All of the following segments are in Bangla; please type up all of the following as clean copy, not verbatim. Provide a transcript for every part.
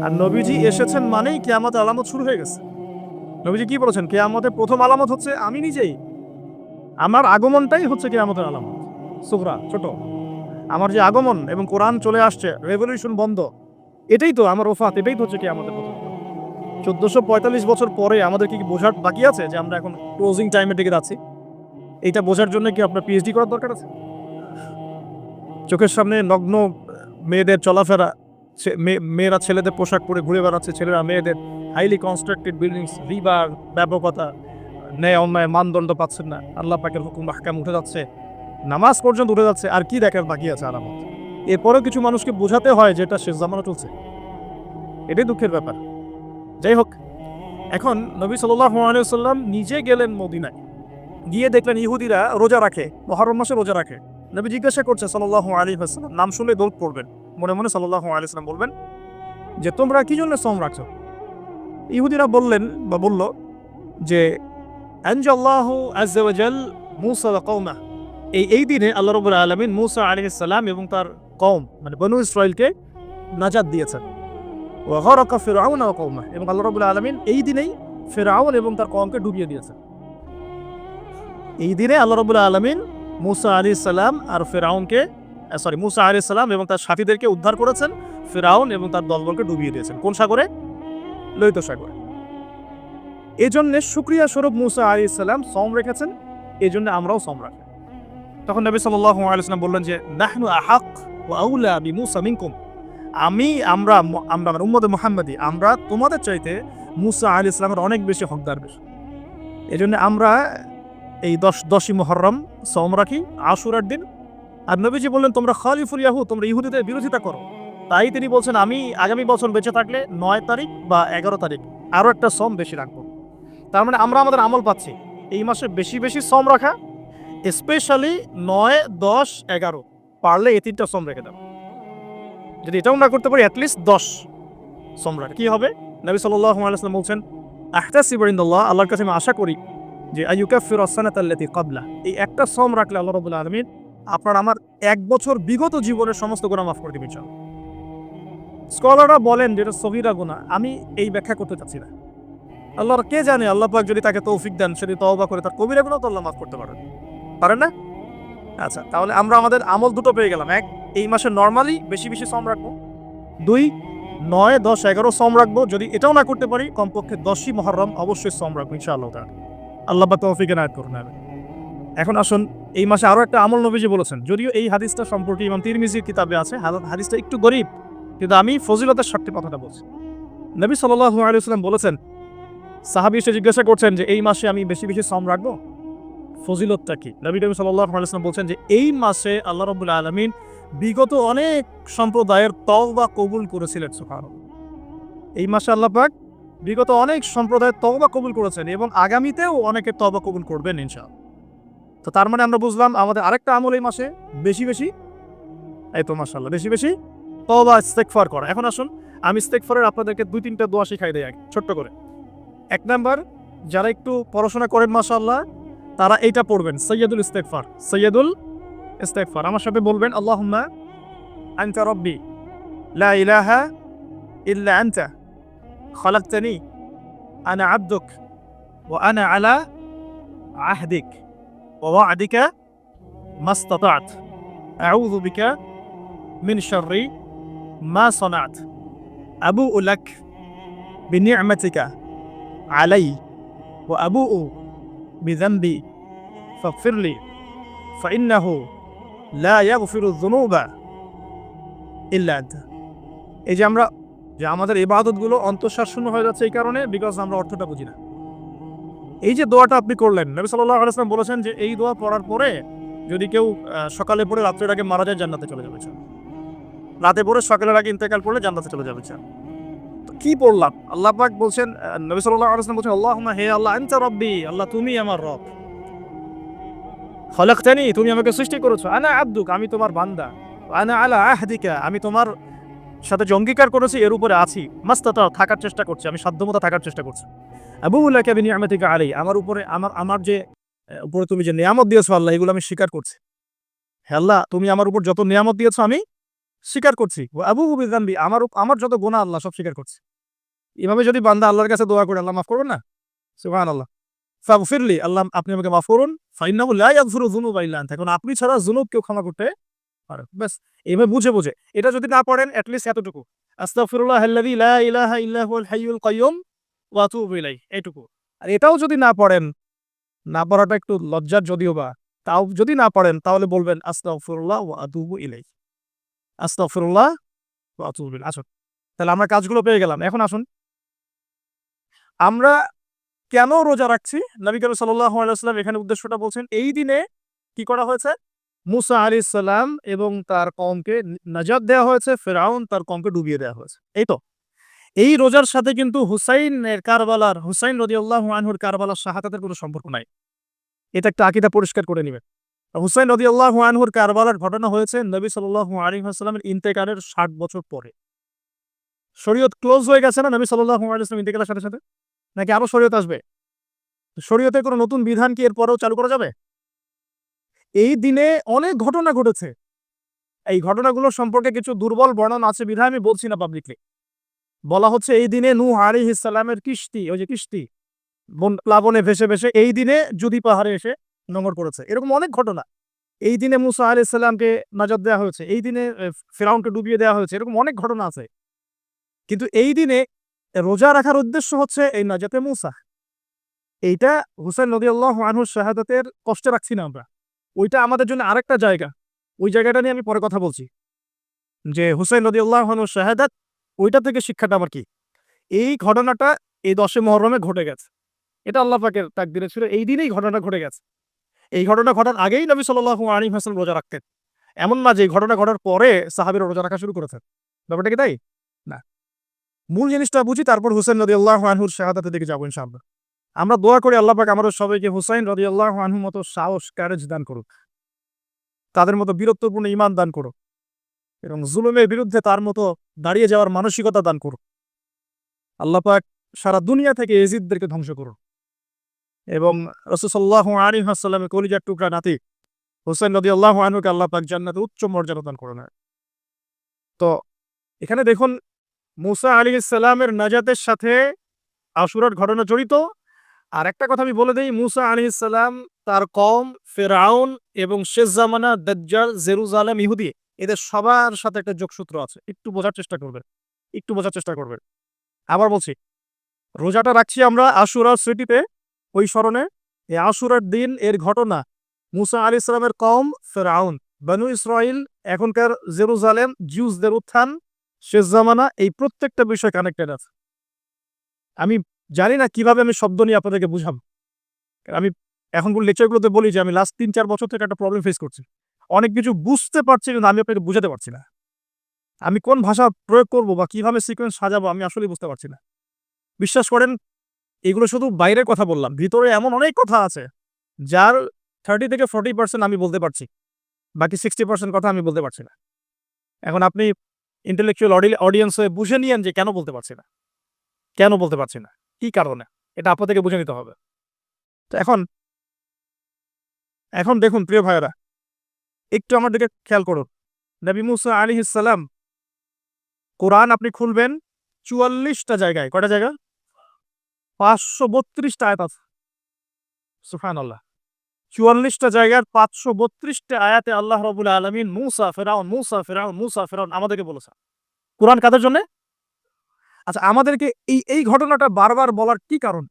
আর নবীজি এসেছেন মানেই কিয়ামতের আলামত শুরু হয়ে গেছে। নবীজি কি বলেছেন? কিয়ামতের প্রথম আলামত হচ্ছে আমি নিজেই। আমার আগমনটাই হচ্ছে কিয়ামতের আলামত। সুগরা, ছোট। আমার যে আগমন এবং কোরআন চলে আসছে, রেভলিউশন বন্ধ। এটাই তো আমার ওফাত, এটাই তো হচ্ছে কিয়ামতের প্রথম আলামত। 1445 বছর পরে আমাদের কি বোঝার বাকি আছে যে আমরা এখন ক্লোজিং টাইমের দিকে যাচ্ছি? এইটা বোঝার জন্য কি আপনার পিএইচডি করার দরকার আছে? চোখের সামনে নগ্ন মেয়েদের চলাফেরা, মেয়েরা ছেলেদের পোশাক পরে ঘুরে বেড়াচ্ছে, ছেলেরা মেয়েদের, হাইলি কনস্ট্রাক্টেড বিল্ডিংস, রিবার, ব্যাপকতা, ন্যায় অন্যায় মানদণ্ড পাচ্ছেন না, আল্লাহ পাকের হুকুম আহকাম উঠে যাচ্ছে, নামাজ পর্যন্ত উঠে যাচ্ছে, আর কি দেখার বাকি আছে আলামত? এরপরেও কিছু মানুষকে বোঝাতে হয় যে এটা শেষ জামানা চলছে। এটাই দুঃখের ব্যাপার। যাই হোক, এখন নবী সাল্লাল্লাহু আলাইহি ওয়াসাল্লাম নিজে গেলেন মদিনায়, গিয়ে দেখলেন ইহুদিরা রোজা রাখে, মুহররম মাসে রোজা রাখে। নবী জিজ্ঞাসা করছে সাল্লাল্লাহু আলাইহি ওয়াসাল্লাম, নাম শুনলে দৌড় পড়বেন, মনে মনে সাল্লাল্লাহু আলাইহি ওয়াসাল্লাম বলবেন যে তোমরা কি জন্য সওম রাখছো? ইহুদিরা বললেন বা বলল যে আনজাল্লাহু আযজা ওয়া জাল মূসা ওয়া কওমা, এই দিনে আল্লাহ রাব্বুল আলামিন মূসা আলাইহিস সালাম এবং তার কওম মানে বনু ইসরাইলকে নাজাত দিয়েছেন। ওয়া গরাকা ফিরআউন ওয়া কওমা, এবং আল্লাহ রাব্বুল আলামিন এই দিনেই ফিরআউন এবং তার কওমকে ডুবিয়ে দিয়েছেন। এই দিনে আল্লাহ রাব্বুল আলামিন মূসা আলাইহিস সালাম আর ফিরআউনকে মূসা আলাইহিস সালাম এবং তার সাথীদেরকে উদ্ধার করেছেন, ফিরআউন এবং তার দলবলকে ডুবিয়ে দিয়েছেন। কোন সাগরে? লোহিত সাগরে। এজন্য শুকরিয়া স্বরূপ মূসা আলাইহিস সালাম সওম রেখেছেন, এজন্য আমরাও সওম রাখি। তখন নবী সাল্লাল্লাহু আলাইহি ওয়াসাল্লাম বললেন যে নাহনু আহাক ওয়া আউলা বিমূসা মিনকুম, আমরা মানে উম্মতে মুহাম্মাদি, আমরা তোমাদের চাইতে মূসা আলাইহিস সালামের অনেক বেশি হকদার বেশি। এজন্য আমরা এই 10ই মুহররম সওম রাখি আশুরার দিন। আর নবীজি বললেন তোমরা খালিফুল ইয়াহুদ, তোমরা ইহুদিদের বিরোধিতা করো। তাই তিনি বলছেন আমি আগামী বছর বেঁচে থাকলে 9 তারিখ বা 11 তারিখ আরো একটা সওম বেশি রাখবো। তার মানে আমরা আমাদের আমল পাচ্ছি এই মাসে বেশি বেশি সওম রাখা, স্পেশালি 9, 10, 11, পারলে এই 3টা সওম রেখে দাও। যদি এটাও না করতে পারি অ্যাটলিস্ট 10 সওম রাখা। কি হবে? নবী সাল্লাল্লাহু আলাইহি ওয়াসাল্লাম বলছেন আহতাসিবু ইনদাল্লাহ, আল্লাহর কাছে আমি আশা করি যে আইয়ুকাফিরু আস-সানাতা আল্লাতী ক্বাবলা, এই একটা সওম রাখলে আল্লাহ রাব্বুল আলামিন আপনার আমার 1 বছর বিগত জীবনের সমস্ত গুনাহ মাফ করে দিবেন ইনশাআল্লাহ। স্কলাররা বলেন যে এটা সগীরা গুনাহ, আমি এই ব্যাখ্যা করতে চাচ্ছি না। আল্লাহর কে জানে, আল্লাহ পাক যদি তাকে তৌফিক দেন সে যদি তওবা করে তার কবিরা গুনাহ তো আল্লাহ মাফ করতে পারেন না? আচ্ছা, তাহলে আমরা আমাদের আমল দুটো পেয়ে গেলাম। 1, এই মাসে নরমালি বেশি বেশি সওম রাখবো। 2, 9, 10, 11 সওম রাখবো। যদি এটাও না করতে পারি কমপক্ষে 10ই মুহররম অবশ্যই সওম রাখবো ইনশাআল্লাহ তাআলা। আল্লাহ পাক তৌফিক এনায়েত করুন। এখন আসুন, এই মাসে আরো একটা আমল নবীজি বলেছেন, যদিও এই হাদিসটা সম্পর্কে ইমাম তিরমিজির কিতাবে আছে, হাদিসটা একটু গরীব, কিন্তু আমি ফজিলতের স্বার্থে কথাটা বলছি। নবী সাল্লাল্লাহু আলাইহি ওয়াসাল্লাম বলেছেন, সাহাবী এসে জিজ্ঞাসা করছেন যে এই মাসে আমি বেশি বেশি সওম রাখবো, ফজিলতটা কি? নবী সাল্লাল্লাহু আলাইহি ওয়াসাল্লাম বলছেন যে এই মাসে আল্লাহ রাব্বুল আলামিন বিগত অনেক সম্প্রদায়ের তওবা কবুল করেছিলেন। সুবহানাল্লাহ। এই মাসে আল্লাহ পাক বিগত অনেক সম্প্রদায়ের তওবা কবুল করেছেন এবং আগামীতেও অনেকের তওবা কবুল করবেন ইনশাআল্লাহ। তো তার মানে আমরা বুঝলাম আমাদের আরেকটা আমল এই মাসে বেশি বেশি, এই তো মাশাআল্লাহ, বেশি বেশি তওবা ইস্তেগফার করা। এখন আসুন আমি ইস্তেগফারের আপনাদেরকে 2-3টা দোয়া শিখাই দেই আগে ছোট্ট করে। 1 নাম্বার, যারা একটু পড়াশোনা করেন মাশাআল্লাহ তারা এইটা পড়বেন, সাইয়্যিদুল ইস্তেগফার। আমার সাথে বলবেন আল্লাহুম্মা আনতা রাব্বি লা ইলাহা ইল্লা আনতা খালাকতানি আনা আবদুক ওয়া আনা আলা আহদিক ওয়া ওয়া'দিকা মাস্তাতা'ত আউযু বিকা মিন শাররি মা সানা'ত আবু'ু লাক বিনি'মাতিকা আলাই ওয়া আবু'ু বিযানবি ফাগফিরলি ফাইন্নাহু লা ইয়াগফিরুয যুনুবা ইল্লা আনতা। এই যে আমাদের ইবাদতগুলো অন্তঃসার শূন্য হয়ে যাচ্ছে এই কারণে, বিকজ আমরা অর্থটা বুঝি না। এই যে দোয়াটা আপনি করলেন, নবী সাল্লাল্লাহু আলাইহি ওয়াসাল্লাম বলেছেন যে এই দোয়া পড়ার পরে যদি কেউ সকালে পড়ে রাতের আগে মারা যায় জান্নাতে চলে যাবে। রাতে পড়ে সকালের আগে ইন্তেকাল করলে জান্নাতে চলে যাবে। তো কি পড়লাম? আল্লাহ পাক বলছেন, নবী সাল্লাল্লাহু আলাইহি ওয়াসাল্লাম বলছেন আল্লাহুম্মা, হে আল্লাহ, আনতা রাব্বি, আল্লাহ তুমি আমার রব, খালাকতানি, তুমি আমাকে সৃষ্টি করেছো, আনা আবদুক, আমি তোমার বান্দা, আনা আলা আহদিকা, আমি তোমার সাথে যে অঙ্গীকার করেছি এর উপরে আছি, মাস্তাতা, থাকার চেষ্টা করছি, আমি সাধ্যমতো থাকার চেষ্টা করছি, আবু'ু লাকা বিনি'মাতিকা আলাই, আমার উপরে আমার যে উপরে তুমি যে নিয়ামত দিয়েছো আল্লাহ, এগুলো আমি স্বীকার করছি। হে আল্লাহ, তুমি আমার উপর যত নিয়ামত দিয়েছো আমি স্বীকার করছি, আবু বিযানবি, আমার যত গুনাহ আল্লাহ সব স্বীকার করছি। এভাবে যদি বান্দা আল্লাহর কাছে দোয়া করে, আল্লাহ মাফ করবেন না? সুবহানাল্লাহ। ফাগফিরলি, আল্লাহ আপনি আমাকে মাফ করুন। ফাইন্নাহু লা ইয়াগফিরু যুনুবা ইল্লা আনতা, এখন আপনি ছাড়া যুনুব কেউ ক্ষমা করতে পারে না। ব্যাস এভাবে বুঝে এটা যদি না পড়েন এট লিস্ট এতটুকু, আস্তাগফিরুল্লাহাল্লাযী লা ইলাহা ইল্লা হুয়াল হাইয়ুল কাইয়্যুম ওয়া আতুবু ইলাইহি, এইটুকু। আর এটাও যদি না পড়েন, না পড়াটা একটু লজ্জার যদিও বা, তাও যদি না পড়েন তাহলে বলবেন আস্তাগফিরুল্লাহ ওয়া আতুবু ইলাইহি, আস্তাগফিরুল্লাহ ওয়া আতুবু ইলাইহি। আসুন, তাহলে আমরা কাজগুলো পেয়ে গেলাম। এখন আসুন, আমরা কেন রোজা রাখছি? নবী করিম সাল্লাল্লাহু আলাইহি ওয়াসাল্লাম এখানে উদ্দেশ্যটা বলছেন। এই দিনে কি করা হয়েছে? মূসা আলাইহিস সালাম এবং তার কওমকে নাজাত দেওয়া হয়েছে, ফিরআউন তার কওমকে ডুবিয়ে দেওয়া হয়েছে। এই তো। এই রোজার সাথে কিন্তু হুসাইন রাদিয়াল্লাহু আনহুর কারবালার শাহাদাতের কোনো সম্পর্ক নাই। এটা একটা আকীদা পরিষ্কার করে নিবেন। হুসাইন রাদিয়াল্লাহু আনহুর কারবালার ঘটনা হয়েছে নবী সাল্লাল্লাহু আলাইহি ওয়াসাল্লামের ইন্তেকালের ৬০ বছর পরে। শরীয়ত ক্লোজ হয়ে গেছে না নবী সাল্লাল্লাহু আলাইহি ওয়াসাল্লাম ইন্তেকালের সাথে, সাথে? নাকি আরো শরীয়ত আসবে? শরীয়তে কোনো নতুন বিধান কি এরপরেও চালু করা যাবে? এই দিনে অনেক ঘটনা ঘটেছে। এই ঘটনাগুলো সম্পর্কে কিছু দুর্বল বর্ণনা আছে বিধায় আমি বলছি না পাবলিকলি। বলা হচ্ছে এই দিনে নূহ আলাইহিস সালামের কিস্তি, ওই যে কিস্তি প্লাবনে ভেসে এই দিনে জুদি পাহাড়ে এসে নোঙর পড়েছে। এরকম অনেক ঘটনা। এই দিনে মুসা আলাইহিস সালামকে নাজাত দেওয়া হয়েছে। এই দিনে ফিরআউনকে ডুবিয়ে দেওয়া হয়েছে। এরকম অনেক ঘটনা আছে। কিন্তু এই দিনে রোজা রাখার উদ্দেশ্য হচ্ছে এই নাজাতে মুসা। এইটা হুসাইন রাদিয়াল্লাহু আনহুর শাহাদাতের কষ্টে রাখছি না আমরা। ওইটা আমাদের জন্য আরেকটা জায়গা। ওই জায়গাটা নিয়ে আমি পরে কথা বলছি। যে হুসাইন রাদিয়াল্লাহু আনহুর শাহাদাত, ওইটা থেকে শিক্ষাটা আমার কি? এই ঘটনাটা এই ১০ মুহররমে ঘটে গেছে। এটা আল্লাহ পাকের তাকদিরে ছিল। এই দিনেই ঘটনাটা ঘটে গেছে। এই ঘটনা ঘটার আগেই নবী সাল্লাল্লাহু আলাইহি ওয়াসাল্লাম রোজা রাখতেন। এমন না যে এই ঘটনা ঘটার পরে সাহাবীরা রোজা রাখা শুরু করেছেন। ব্যাপারটা কি তাই? না। মূল জিনিসটা বুঝি, তারপর হুসাইন রাদিয়াল্লাহু আনহুর শাহাদাতের দিকে যাবো ইনশাআল্লাহ। আমরা দোয়া করি আল্লাহ পাক আমাদের সবাইকে হুসাইন রাদিয়াল্লাহু আনহুর মতো সাহস, কারেজ দান করুক। তাদের মতো বীরত্বপূর্ণ ঈমান দান করুক এবং জুলুমের বিরুদ্ধে তার মতো দাঁড়িয়ে যাওয়ার মানসিকতা দান করুক। আল্লাহ পাক সারা দুনিয়া থেকে এজিদদেরকে ধ্বংস করুন এবং রাসূল সাল্লাল্লাহু আলাইহি ওয়াসাল্লামের কলিজার টুকরা নাতি হুসাইন রাদিয়াল্লাহু আনহুকে আল্লাহ পাক জান্নাতে উচ্চ মর্যাদা দান করুন। তো এখানে দেখুন, মূসা আলাইহিস সালামের নাজাতের সাথে আশুরার ঘটনা জড়িত। আর একটা কথা আমি বলে দেই, মূসা আলাইহিস সালাম, তার কওম, ফিরআউন এবং শেষ জামানা দাজ্জাল, জেরুজালেম, ইহুদি, এদের সবার সাথে একটা যোগসূত্র আছে। একটু বোঝার চেষ্টা করবেন। একটু বোঝার চেষ্টা করবেন। আবার বলছি, রোজাটা রাখছি আমরা আশুরার স্মৃতিতে, ওই স্মরণে। এই আশুরার দিন এর ঘটনা, মূসা আলাইহিস সালামের কওম, ফিরআউন, বনু ইসরাইল, এখনকার জেরুজালেম, জিউসদের উত্থান, শেষ জামানা, এই প্রত্যেকটা বিষয় কানেক্টেড আছে। আমি জানি না কিভাবে আমি শব্দ নিয়ে আপনাদেরকে বুঝাবো। আমি এখন লেকচারগুলোতে বলি যে আমি লাস্ট ৩-৪ বছর থেকে একটা প্রবলেম ফেস করছি। অনেক কিছু বুঝতে পারছি কিন্তু আমি আপনাকে বুঝাতে পারছি না। আমি কোন ভাষা প্রয়োগ করব বা কিভাবে সিকোয়েন্স সাজাবো আমি আসলেই বুঝতে পারছি না। বিশ্বাস করেন, এগুলো শুধু বাইরের কথা বললাম। ভিতরে এমন অনেক কথা আছে যার 30 থেকে 40% আমি বলতে পারছি। বাকি 60% কথা আমি বলতে পারছি না। এখন আপনি ইন্টেলেকচুয়াল অডিয়েন্স হয়ে বুঝে নিয়েন যে কেন বলতে পারছি না। কেন বলতে পারছি না? কি কারণে? এটা আপনাদেরকে বুঝে নিতে হবে। তো এখন দেখুন প্রিয় ভাইয়েরা, একটু আমার দিকে খেয়াল করুন। নবী মূসা আলাইহিস সালাম, কোরআন আপনি খুলবেন ৪৪ টা জায়গায়। কয়টা জায়গা? ৫৩২ টা আয়াত আছে। সুবহানাল্লাহ। ৪৪ টা জায়গার ৫৩২ টা আয়াতে আল্লাহ রাব্বুল আলামিন মূসা, ফিরআউন, মূসা, ফিরআউন, মূসা, ফিরআউন আমাদেরকে বলেছে। কোরআন কাদের জন্যে? আচ্ছা, আমাদেরকে এই ঘটনাটা বারবার বলার কি কারণ?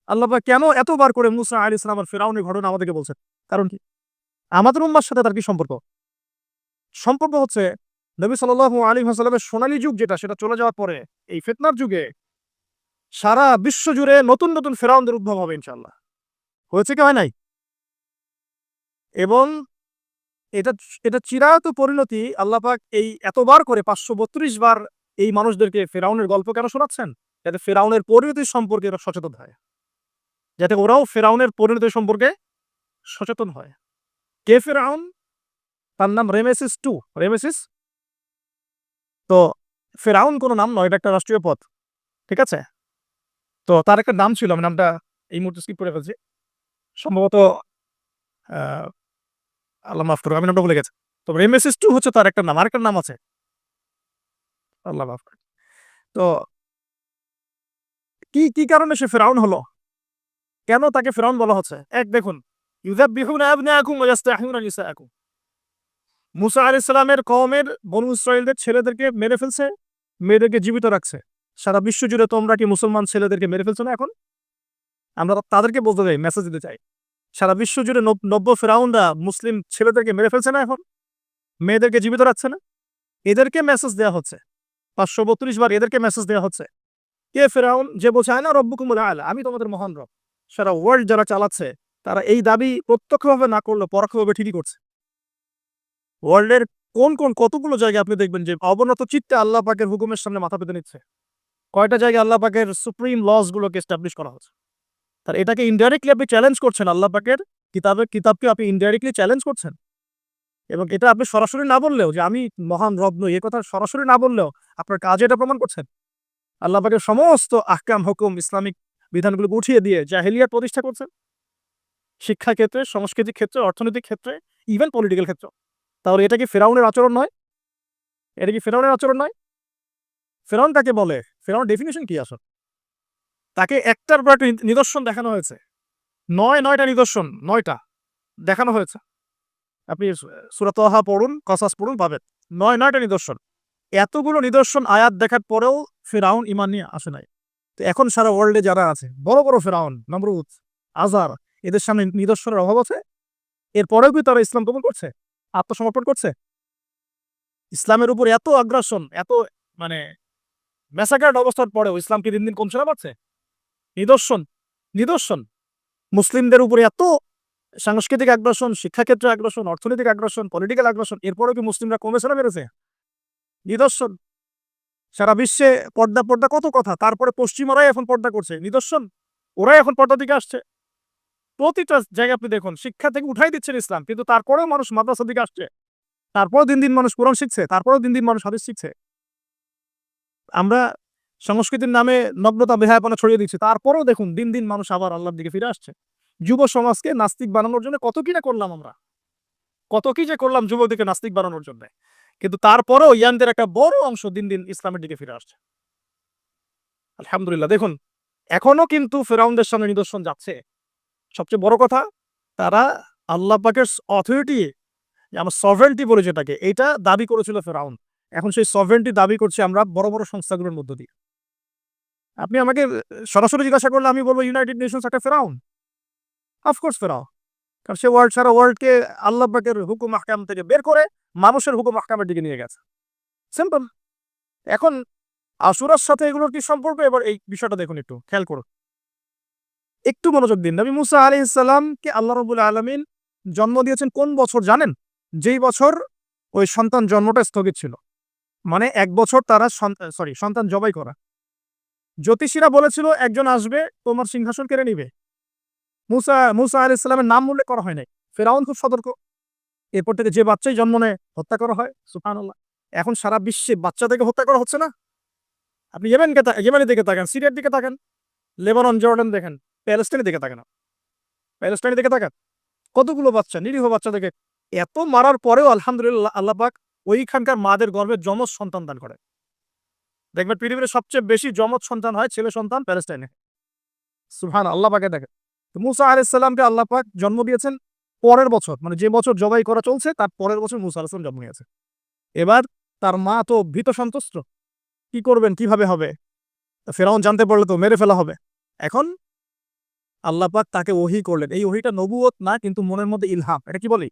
আল্লাহ পাক কেন এতবার করে মূসা আলাইহিস সালাম আর ফিরআউনের ঘটনা আমাদেরকে বলছেন? কারণ কি? আমাদের উম্মাহর সাথে তার কি সম্পর্ক? সম্পর্ক হচ্ছে নবী সাল্লাল্লাহু আলাইহি ওয়াসাল্লামের সোনালী যুগ যেটা, সেটা চলে যাওয়ার পরে এই ফিতনার যুগে সারা বিশ্ব জুড়ে নতুন, নতুন ফিরআউনদের উদ্ভব হবে ইনশাআল্লাহ। হয়েছে কি হয় নাই? এবং এটা এটা চিরায়ত পরিণতি। আল্লাহ পাক এই এতবার করে ৫৩২ বার এই মানুষদেরকে ফিরআউনের গল্প কেন শোনাচ্ছেন? যাতে ফিরআউনের পরিণতি সম্পর্কে এরা সচেতন হয়। যাতে ওরাও ফিরআউনের পরিণতি সম্পর্কে সচেতন হয়। কে ফিরআউন? তার নাম রেমেসিস 2, রেমেসিস। তো ফিরআউন কোন নাম নয়, এটা একটা রাষ্ট্রীয় পদ। ঠিক আছে? তো তার একটা নাম ছিল, আমি নামটা এই মুহূর্তে স্কিপ করে ফেলছি। সম্ভবত আ আল্লাহ মাফ করুক, আমি নামটা ভুলে গেছি। তো রেমেসিস 2 হচ্ছে তার একটা নাম। আরেকটা নাম আছে। আল্লাহ মাফ করে। তো কি কি কারণে সে ফেরাউন হলো? কেন তাকে ফেরাউন বলা হচ্ছে? এক দেখুন, ইউযাববিহুনা আবনাআকুম ওয়া ইস্তাহইউনা নিসাআকুম। মুসা আলাইহিস সালামের কওমের বনু ইসরাঈলদের ছেলেদেরকে মেরে ফেলছে, মেয়েদেরকে জীবিত রাখছে। সারা বিশ্ব জুড়ে তোমরা কি মুসলমান ছেলেদেরকে মেরে ফেলছো না এখন? আমরা তাদেরকে বলতে চাই, মেসেজ দিতে চাই। সারা বিশ্ব জুড়ে নব্য ফেরাউনরা মুসলিম ছেলেদেরকে মেরে ফেলছে না এখন? মেয়েদেরকে জীবিত রাখছে না? এদেরকে মেসেজ দেয়া হচ্ছে। ৫৩২ বার এদেরকে মেসেজ দেয়া হচ্ছে। কে ফেরাউন? যে বলছে আনা রব্বুকুমুল আ'লা, আমি তোমাদের মহান রব। সারা ওয়ার্ল্ড যারা চালাচ্ছে তারা এই দাবি প্রত্যক্ষভাবে না করলেও পরোক্ষভাবে ঠিকই করছে। ওয়ার্ল্ডের কোন কতগুলো জায়গায় আপনি দেখবেন যে অবনত চিত্তে আল্লাহ পাকের হুকুমের সামনে মাথা পেতে নিচ্ছে। কয়টা জায়গায় আল্লাহ পাকের সুপ্রিম লস গুলোকে এস্টাবলিশ করা হচ্ছে। তার এটাকে ইনডাইরেক্টলি আপনি চ্যালেঞ্জ করছেন, আল্লাহ পাকের কিতাবকে আপনি ইনডাইরেক্টলি চ্যালেঞ্জ করছেন। এবং এটা আপনি সরাসরি না বললেও যে আমি মহান রব নই, এ কথা সরাসরি না বললেও আপনার কাজে এটা প্রমাণ করছেন। আল্লাহ পাকের সমস্ত আহকাম, হুকুম, ইসলামিক বিধানগুলোকে উঠিয়ে দিয়ে জাহেলিয়াত প্রতিষ্ঠা করছেন। শিক্ষা ক্ষেত্রে, সাংস্কৃতিক ক্ষেত্রে, অর্থনৈতিক ক্ষেত্রে, ইভেন পলিটিক্যাল ক্ষেত্রে। তাহলে এটা কি ফেরাউনের আচরণ নয়? এটা কি ফেরাউনের আচরণ নয়? ফেরাউন কাকে বলে? ফেরাউনের ডেফিনিশন কি আসলে? তাকে একটার পর একটা নিদর্শন দেখানো হয়েছে। ৯টা নিদর্শন, ৯টা দেখানো হয়েছে। আপনি সূরা তাহা পড়ুন, কসাস পড়ুন, পাবেন। ৯টা নিদর্শন। এতগুলো নিদর্শন আয়াত দেখার পরেও ফিরআউন ঈমান নিয়ে আসে নাই। তো এখন সারা ওয়ার্ল্ডে যারা আছে, বড়, বড় ফিরআউন, নমরুদ, আযার, এদের সামনে নিদর্শনের অভাব আছে? এরপরেও কি তারা ইসলাম কবুল করছে? আত্মসমর্পণ করছে? ইসলামের উপর এত আগ্রাসন, এত মানে ম্যাসাকার্ড অবস্থার পরেও ইসলাম কি দিন, দিন কমছে না বাড়ছে? নিদর্শন, নিদর্শন। মুসলিমদের উপরে এত সাংস্কৃতিক আগ্রাসন, শিক্ষাক্ষেত্রে আগ্রাসন, অর্থনৈতিক আগ্রাসন, পলিটিক্যাল আগ্রাসন, এরপরেও কি মুসলিমরা কমেছে না বেড়েছে? নিদর্শন। সারা বিশ্বে পর্দা কত কথা, তারপরে পশ্চিমারাই এখন পর্দা করছে। নিদর্শন। ওরাই এখন পর্দার দিকে আসছে। প্রতিটা জায়গায় আপনি দেখুন, শিক্ষা থেকে উঠাই দিচ্ছেন ইসলাম, কিন্তু তারপরেও মানুষ মাদ্রাসার দিকে আসছে। তারপরেও দিন, দিন মানুষ কোরআন শিখছে, তারপরেও দিন, দিন মানুষ হাদিস শিখছে। আমরা সংস্কৃতির নামে নগ্নতা, বেহায়াপনা ছড়িয়ে দিচ্ছি, তারপরেও দেখুন দিন, দিন মানুষ আবার আল্লাহর দিকে ফিরে আসছে। যুব সমাজকে নাস্তিক বানানোর জন্য কত কি না করলাম আমরা। কত কি যে করলাম যুবকদেরকে নাস্তিক বানানোর জন্য। কিন্তু তারপরেও ইয়াংদের একটা বড় অংশ দিন, দিন ইসলামের দিকে ফিরে আসছে। আলহামদুলিল্লাহ। দেখুন, এখনো কিন্তু ফেরাউনদের সামনে নিদর্শন যাচ্ছে। সবচেয়ে বড় কথা, তারা আল্লাহ পাকের অথরিটি, আমরা সভরেন্টি বলি যেটাকে, এটা দাবি করেছিল ফেরাউন। এখন সেই সভরেন্টি দাবি করছি আমরা বড়, বড় সংস্থাগুলোর মধ্য দিয়ে। আপনি আমাকে সরাসরি জিজ্ঞাসা করলে আমি বলব ইউনাইটেড নেশনস একটা ফেরাউন। অফকোর্স ফেরাউন। কারণ সে সারা ওয়ার্ল্ডকে আল্লাহ পাকের হুকুম আহকাম থেকে বের করে মানুষের হুকুম আহকামের দিকে নিয়ে গেছে। সিম্পল। এখন আশুরার সাথে এগুলোর কি সম্পর্ক? এবার এই বিষয়টা দেখুন, একটু খেয়াল করুন। একটু মনোযোগ দিন। নবী মুসা আলাইহিস সালামকে আল্লাহ রাব্বুল আলামিন জন্ম দিয়েছেন কোন বছর জানেন? যেই বছর ওই সন্তান জন্মটা স্থগিত ছিল। মানে ১ বছর তারা সন্তান জবাই করা। জ্যোতিষীরা বলেছিল একজন আসবে তোমার সিংহাসন কেড়ে নিবে। মুসা আলাইহিস সালামের নাম উল্লেখ করা হয় নাই। ফেরাউন খুব সতর্ক। এরপর থেকে যে বাচ্চাই জন্ম নেয় হত্যা করা হয়। সুবহানাল্লাহ। এখন সারা বিশ্বে বাচ্চাদেরকে হত্যা করা হচ্ছে না? আপনি ইয়েমেনের দিকে তাকান, সিরিয়ার দিকে তাকান, লেবানন, জর্ডান দেখেন, প্যালেস্টাইনের দিকে তাকান। প্যালেস্টাইনের দিকে তাকান। কতগুলো বাচ্চা, নিরীহ বাচ্চাদেরকে এত মারার পরেও আলহামদুলিল্লাহ আল্লাহ পাক ওইখানকার মাদের গর্ভে যমজ সন্তান দান করেন। দেখবেন পৃথিবীর সবচেয়ে বেশি যমজ সন্তান হয় ছেলে সন্তান প্যালেস্টাইনে। সুবহানাল্লাহ, আল্লাহ পাকে দেখেন। তো মুসা আলাইহিস সালামকে আল্লাহ পাক জন্ম দিয়েছেন পরের বছর, মানে যে বছর জবাই করা চলছে তার পরের বছর মুসা আলাইহিস সালাম জন্ম নিয়েছে। এবার তার মা তো ভীত সন্ত্রস্ত। কি করবেন, কিভাবে হবে? ফেরাউন জানতে পারলে তো মেরে ফেলা হবে। এখন আল্লাহ পাক তাকে ওহী করলেন। এই ওহীটা নবুয়ত না, কিন্তু মনের মধ্যে ইলহাম। এটা কি বলি?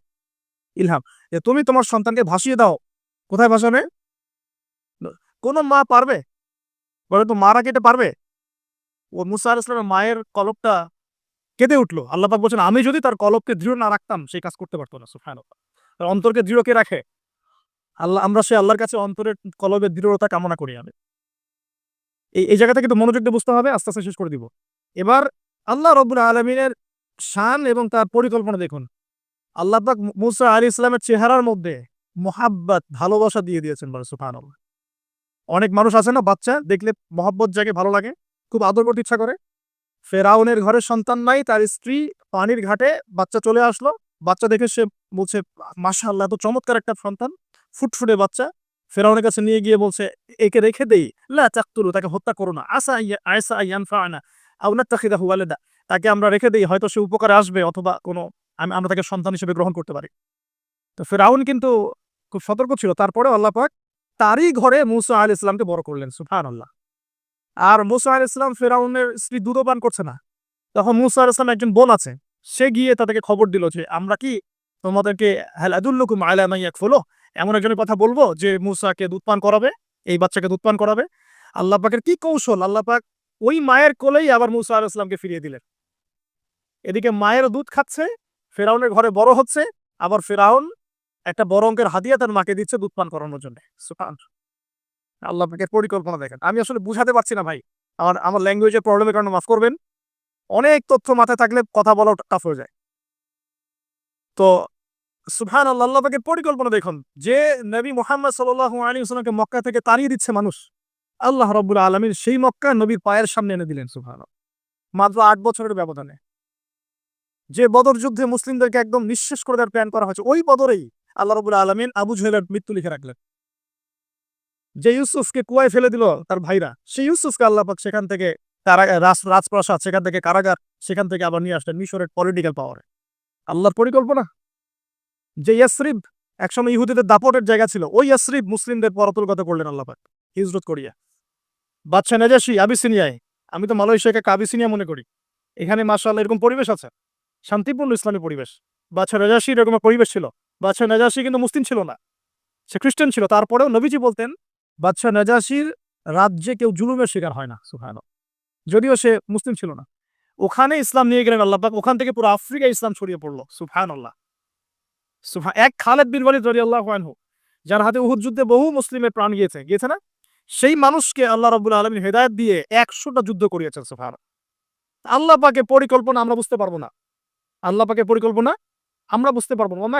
ইলহাম। যে তুমি তোমার সন্তানকে ভাসিয়ে দাও। কোথায় ভাসাবে? কোন মা পারবে? বলে তো মারা কেটে পারবে? ও মুসা আলাইহিস সালামের মায়ের কলবটা কেঁদে উঠল। আল্লাহ পাক বলছেন আমি যদি তার কলবকে দৃঢ় না রাখতাম সেই কাজ করতে পারত না। সুবহানাল্লাহ। তার অন্তরকে দৃঢ় কে রাখে? আল্লাহ। আমরা সেই আল্লাহর কাছে অন্তরের কলবের দৃঢ়তা কামনা করি আমি। এই জায়গাটা কিন্তু মনোযোগ দিয়ে বুঝতে হবে। আস্তে, আস্তে শেষ করে দিব। এবার আল্লাহ রাব্বুল আলামিনের শান এবং তার পরিকল্পনা দেখুন। আল্লাহ পাক মুসা আলাইহিস সালামের চেহারার মধ্যে মোহাব্বত, ভালোবাসা দিয়ে দিয়েছেন। বলে সুবহানাল্লাহ। অনেক মানুষ আছে না, বাচ্চা দেখলে মহব্বত জাগে, ভালো লাগে, খুব আদর করতে ইচ্ছা করে। ফেরাউনের ঘরে সন্তান নাই, তার স্ত্রী পানির ঘাটে বাচ্চা চলে আসলো। বাচ্চা দেখে সে বলছে মাশাআল্লাহ, এত চমৎকার একটা সন্তান, ফুটফুটে বাচ্চা। ফেরাউনের কাছে নিয়ে গিয়ে বলছে, একে রেখে দেই, লা তাকতুলু, তাকে হত্যা করো না, আয়সা আইয়ানফাআনা আও নাত্তাখিযাহু ওয়ালাদা, তাকে আমরা রেখে দেই, হয়তো সে উপকারে আসবে, অথবা কোনো আমরা তাকে সন্তান হিসেবে গ্রহণ করতে পারি। তো ফেরাউন কিন্তু খুব সতর্ক ছিল, তারপরেও আল্লাহ পাক তারই ঘরে মূসা আলাইহিস সালামকে বড় করলেন, সুবহানাল্লাহ। আর মূসা আলাইহিস সালাম ফেরাউনের স্ত্রী দুধও পান করছে না। তখন মূসা আলাইহিস সালামের একজন বোন আছে, সে গিয়ে তাদেরকে খবর দিল যে, আমরা কি তোমাদেরকে হাল আদুল্লুকুম আলা মান ইয়াকফুলুহ, এমন একজনের কথা বলবো যে মূসাকে দুধ পান করাবে, এই বাচ্চাকে দুধ পান করাবে। আল্লাহ পাকের কি কৌশল, আল্লাহ পাক ওই মায়ের কোলেই আবার মূসা আলাইহিস সালামকে ফিরিয়ে দিলেন। এদিকে মায়ের দুধ খাচ্ছে, ফেরাউনের ঘরে বড় হচ্ছে, আবার ফেরাউন একটা বড় অঙ্কের হাদিয়া তার মাকে দিচ্ছে দুধ পান করানোর জন্য। সুবহানাল্লাহ। আল্লাহ পাকের পরিকল্পনা দেখেন। আমি আসলে বুঝাতে পারছি না ভাই। আমার ল্যাঙ্গুয়েজের প্রবলেমের কারণে মাফ করবেন। অনেক তথ্য মাথায় থাকলে কথা বলাও টাফ হয়ে যায়। তো সুবহানাল্লাহ, আল্লাহ পাকের পরিকল্পনা দেখুন। যে নবী মুহাম্মদ সাল্লাল্লাহু আলাইহি ওয়াসাল্লামকে মক্কা থেকে তাড়িয়ে দিচ্ছে মানুষ, আল্লাহ রাব্বুল আলামিন সেই মক্কা নবীর পায়ের সামনে এনে দিলেন, সুবহানাল্লাহ। মাত্র ৮ বছরের ব্যবধানে। যে বদর যুদ্ধে মুসলিমদেরকে একদম নিঃশেষ করে দেওয়ার প্ল্যান করা হয়েছে, ওই বদরেই আল্লাহ রাব্বুল আলামিন আবু জেহেলের মৃত্যু লিখে রাখলেন। যে ইউসুফকে কুয়ায় ফেলে দিল তার ভাইরা, সেই ইউসুফকে আল্লাহ পাক সেখান থেকে রাজপ্রাসাদ, সেখান থেকে কারাগার, সেখান থেকে আবার নিয়ে আসলেন মিশরের পলিটিক্যাল পাওয়ারে। আল্লাহর পরিকল্পনা। যে ইয়াসরিব একসময় ইহুদিদের দাপটের জায়গা ছিল, ওই ইয়াসরিব মুসলিমদের পরতুলগত করলেন আল্লাহ পাক হিজরত করিয়া। বাদশা নাজাশী আবিসিনিয়ায়, আমি তো মালয়েশিয়াকে আবিসিনিয়া মনে করি, এখানে মাশাআল্লাহ এরকম পরিবেশ আছে, শান্তিপূর্ণ ইসলামী পরিবেশ। বাদশা নাজাশীর এরকম পরিবেশ ছিল। বাদশা নাজাশী কিন্তু মুসলিম ছিল না, সে খ্রিস্টান ছিল। তারপরেও নবীজি বলতেন, বাদশা নাজাশীর রাজ্যে কেউ জুলুমের শিকার হয় না, সুবহানাল্লাহ, যদিও সে মুসলিম ছিল না। ওখানে ইসলাম নিয়ে গেলেন আল্লাহ পাক, ওখান থেকে পুরো আফ্রিকায় ইসলাম ছড়িয়ে পড়লো, সুবহানাল্লাহ। এক খালেদ বিন ওয়ালিদ রাদিয়াল্লাহু আনহু, যার হাতে উহুদ যুদ্ধে বহু মুসলিমের প্রাণ গিয়েছে না, সেই মানুষকে আল্লাহ রাব্বুল আলামিন হেদায়েত দিয়ে ১০০টা যুদ্ধ করিয়েছেন, সুবহানাল্লাহ। আল্লাহ পাকের পরিকল্পনা আমরা বুঝতে পারবো না। আল্লাহ পাকের পরিকল্পনা আমরা বুঝতে পারবো না। ওয়া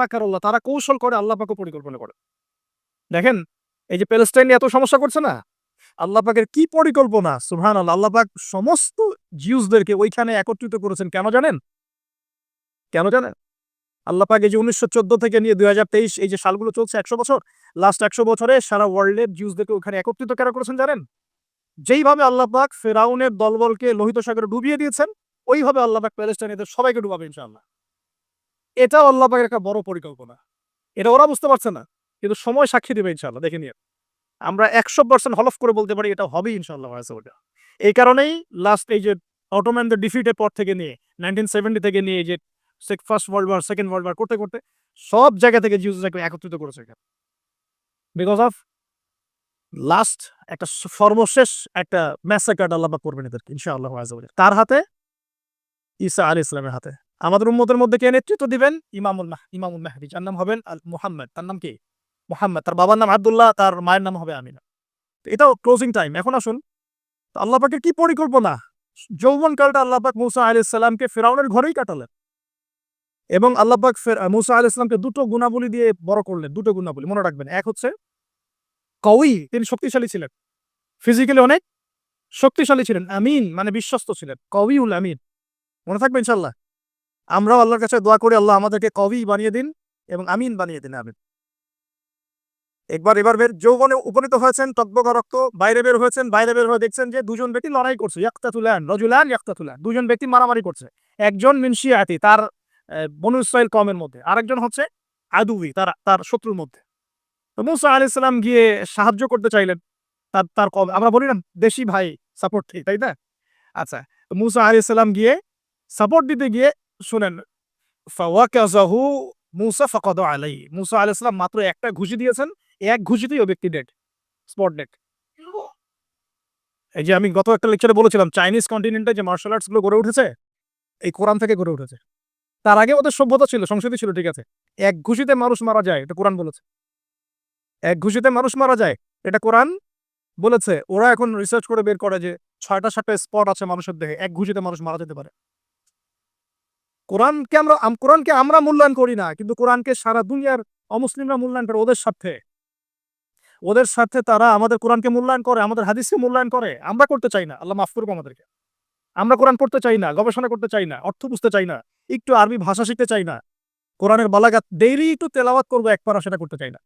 মাকারুল্লাহ, তারা কৌশল করে, আল্লাহ পাকও পরিকল্পনা করে। দেখেন, এই যে প্যালেস্টাইন নিয়ে এত সমস্যা করছে না, আল্লাহ পাকের কি পরিকল্পনা, সুবহানাল্লাহ। আল্লাহ পাক সমস্ত জিউসদেরকে ওইখানে একত্রিত করেছেন, কেন জানেন? কেন জানেন? আল্লাহ পাক এই যে ১৯১৪ থেকে নিয়ে ২০২৩ এই যে সালগুলো চলছে, ১০০ বছর, লাস্ট ১০০ বছরে সারা ওয়ার্ল্ডের জিউসদেরকে ওখানে একত্রিত কেন করেছেন জানেন? যেইভাবে আল্লাহ পাক ফেরাউনের দলবলকে লোহিত সাগরে ডুবিয়ে দিয়েছেন, ওইভাবে আল্লাহ পাক প্যালেস্টাইনিদের সবাইকে ডুবাবে ইনশাআল্লাহ। এটাও আল্লাহ পাকের একটা বড় পরিকল্পনা। এটা ওরা বুঝতে পারছে না, কিন্তু সময় সাক্ষী দিবে ইনশাআল্লাহ, দেখে নিয়েন। আমরা ১০০% হলফ করে বলতে পারি এটা হবেই ইনশাআল্লাহ আযza ওয়া জাল্লা। এই কারণেই লাস্ট এই যে অটোম্যানদের ডিফিটের পর থেকে নিয়ে 1970 থেকে নিয়ে এই যে first world war, second world war করতে, করতে সব জায়গা থেকে জিউসদেরকে একত্রিত করেছে এখানে। বিকজ অফ লাস্ট একটা সর্বশেষ একটা ম্যাসাকার আল্লাহ পাক করবেন এদেরকে ইনশাআল্লাহ আযza ওয়া জাল্লা। তার হাতে, ঈসা আলাইহিস সালামের হাতে। আমাদের উম্মতের মধ্যে কে নেতৃত্ব দিবেন? ইমামুল মাহদী, যার নাম হবেন মুহাম্মদ। তার নাম কি? মুহাম্মদ। তার বাবার নাম আব্দুল্লাহ, তার মায়ের নাম হবে আমিনা। তো এটাও ক্লোজিং টাইম। এখন আসুন, তো আল্লাহ পাকের কি পরিকল্পনা? যৌবনকালটা আল্লাহ পাক মূসা আলাইহিস সালামকে ফিরআউনের ঘরেই কাটালেন, এবং আল্লাহ পাক মূসা আলাইহিস সালামকে দুটো গুণাবলী দিয়ে বড় করলেন। দুটো গুণাবলী মনে রাখবেন। এক হচ্ছে কওয়ী, তিনি শক্তিশালী ছিলেন, ফিজিক্যালি অনেক শক্তিশালী ছিলেন। আমিন মানে বিশ্বস্ত ছিলেন, কওয়ীউল আমিন। মনে থাকবে ইনশাআল্লাহ। আমরাও আল্লাহর কাছে দোয়া করি, আল্লাহ আমাদেরকে কওয়ী বানিয়ে দিন এবং আমিন বানিয়ে দিন, আমিন। এবার যৌবনে উপনীত হয়েছেন, টকবকা রক্ত, বাইরে বের হয়েছেন, বাইরে বের হয়ে দেখছেন যে দুজন ব্যক্তি লড়াই করছে, রজুলান ইয়াকতাতুলান, দুজন ব্যক্তি মারামারি করছে। একজন মিন শিয়াতি, তার বনু ইসরাইল কওমের মধ্যে, আরেকজন হচ্ছে আদুই, তার শত্রুর মধ্যে। তো মূসা আলাইহিস সালাম গিয়ে সাহায্য করতে চাইলেন তার কওম। আমরা বলি না দেশি ভাই সাপোর্ট ঠিক, তাই না? আচ্ছা, তো মূসা আলাইহিস সালাম গিয়ে সাপোর্ট দিতে গিয়ে, শুনেন, ফাওয়াকাযাহু মূসা ফাকাদা আলাইহি, মূসা আলাইহিস সালাম মাত্র একটা ঘুষি দিয়েছেন, এক ঘুষিতেই ওই ব্যক্তি ডেড, স্পট ডেড। এই যে আমি গত একটা লেকচারে বলেছিলাম, চাইনিজ কন্টিনেন্টে যে মার্শাল আর্টস গুলো গড়ে উঠেছে, এই কোরআন থেকে গড়ে উঠেছে। তার আগে ওদের সভ্যতা ছিল, সংস্কৃতি ছিল, ঠিক আছে। এক ঘুষিতে মানুষ মারা যায়, এটা কোরআন বলেছে। এক ঘুষিতে মানুষ মারা যায়, এটা কোরআন বলেছে। ওরা এখন রিসার্চ করে বের করে যে ৬টা ৭টা স্পট আছে মানুষের দেহে, এক ঘুষিতে মানুষ মারা যেতে পারে। কোরআনকে আমরা মূল্যায়ন করি না, কিন্তু কোরআনকে সারা দুনিয়ার অমুসলিমরা মূল্যায়ন করে ওদের স্বার্থে তারা আমাদের কোরআনকে মূল্যায়ন করে, আমাদের হাদিসকে মূল্যায়ন করে। আমরা করতে চাই না, আল্লাহ মাফ করুক আমাদেরকে। আমরা কোরআন পড়তে চাই না, গবেষণা করতে চাই না, অর্থ বুঝতে চাই না, একটু আরবি ভাষা শিখতে চাই না, কোরআনের বালাগাত ডেইলি একটু তেলাওয়াত করবো এক পারা, সেটা করতে চাই না।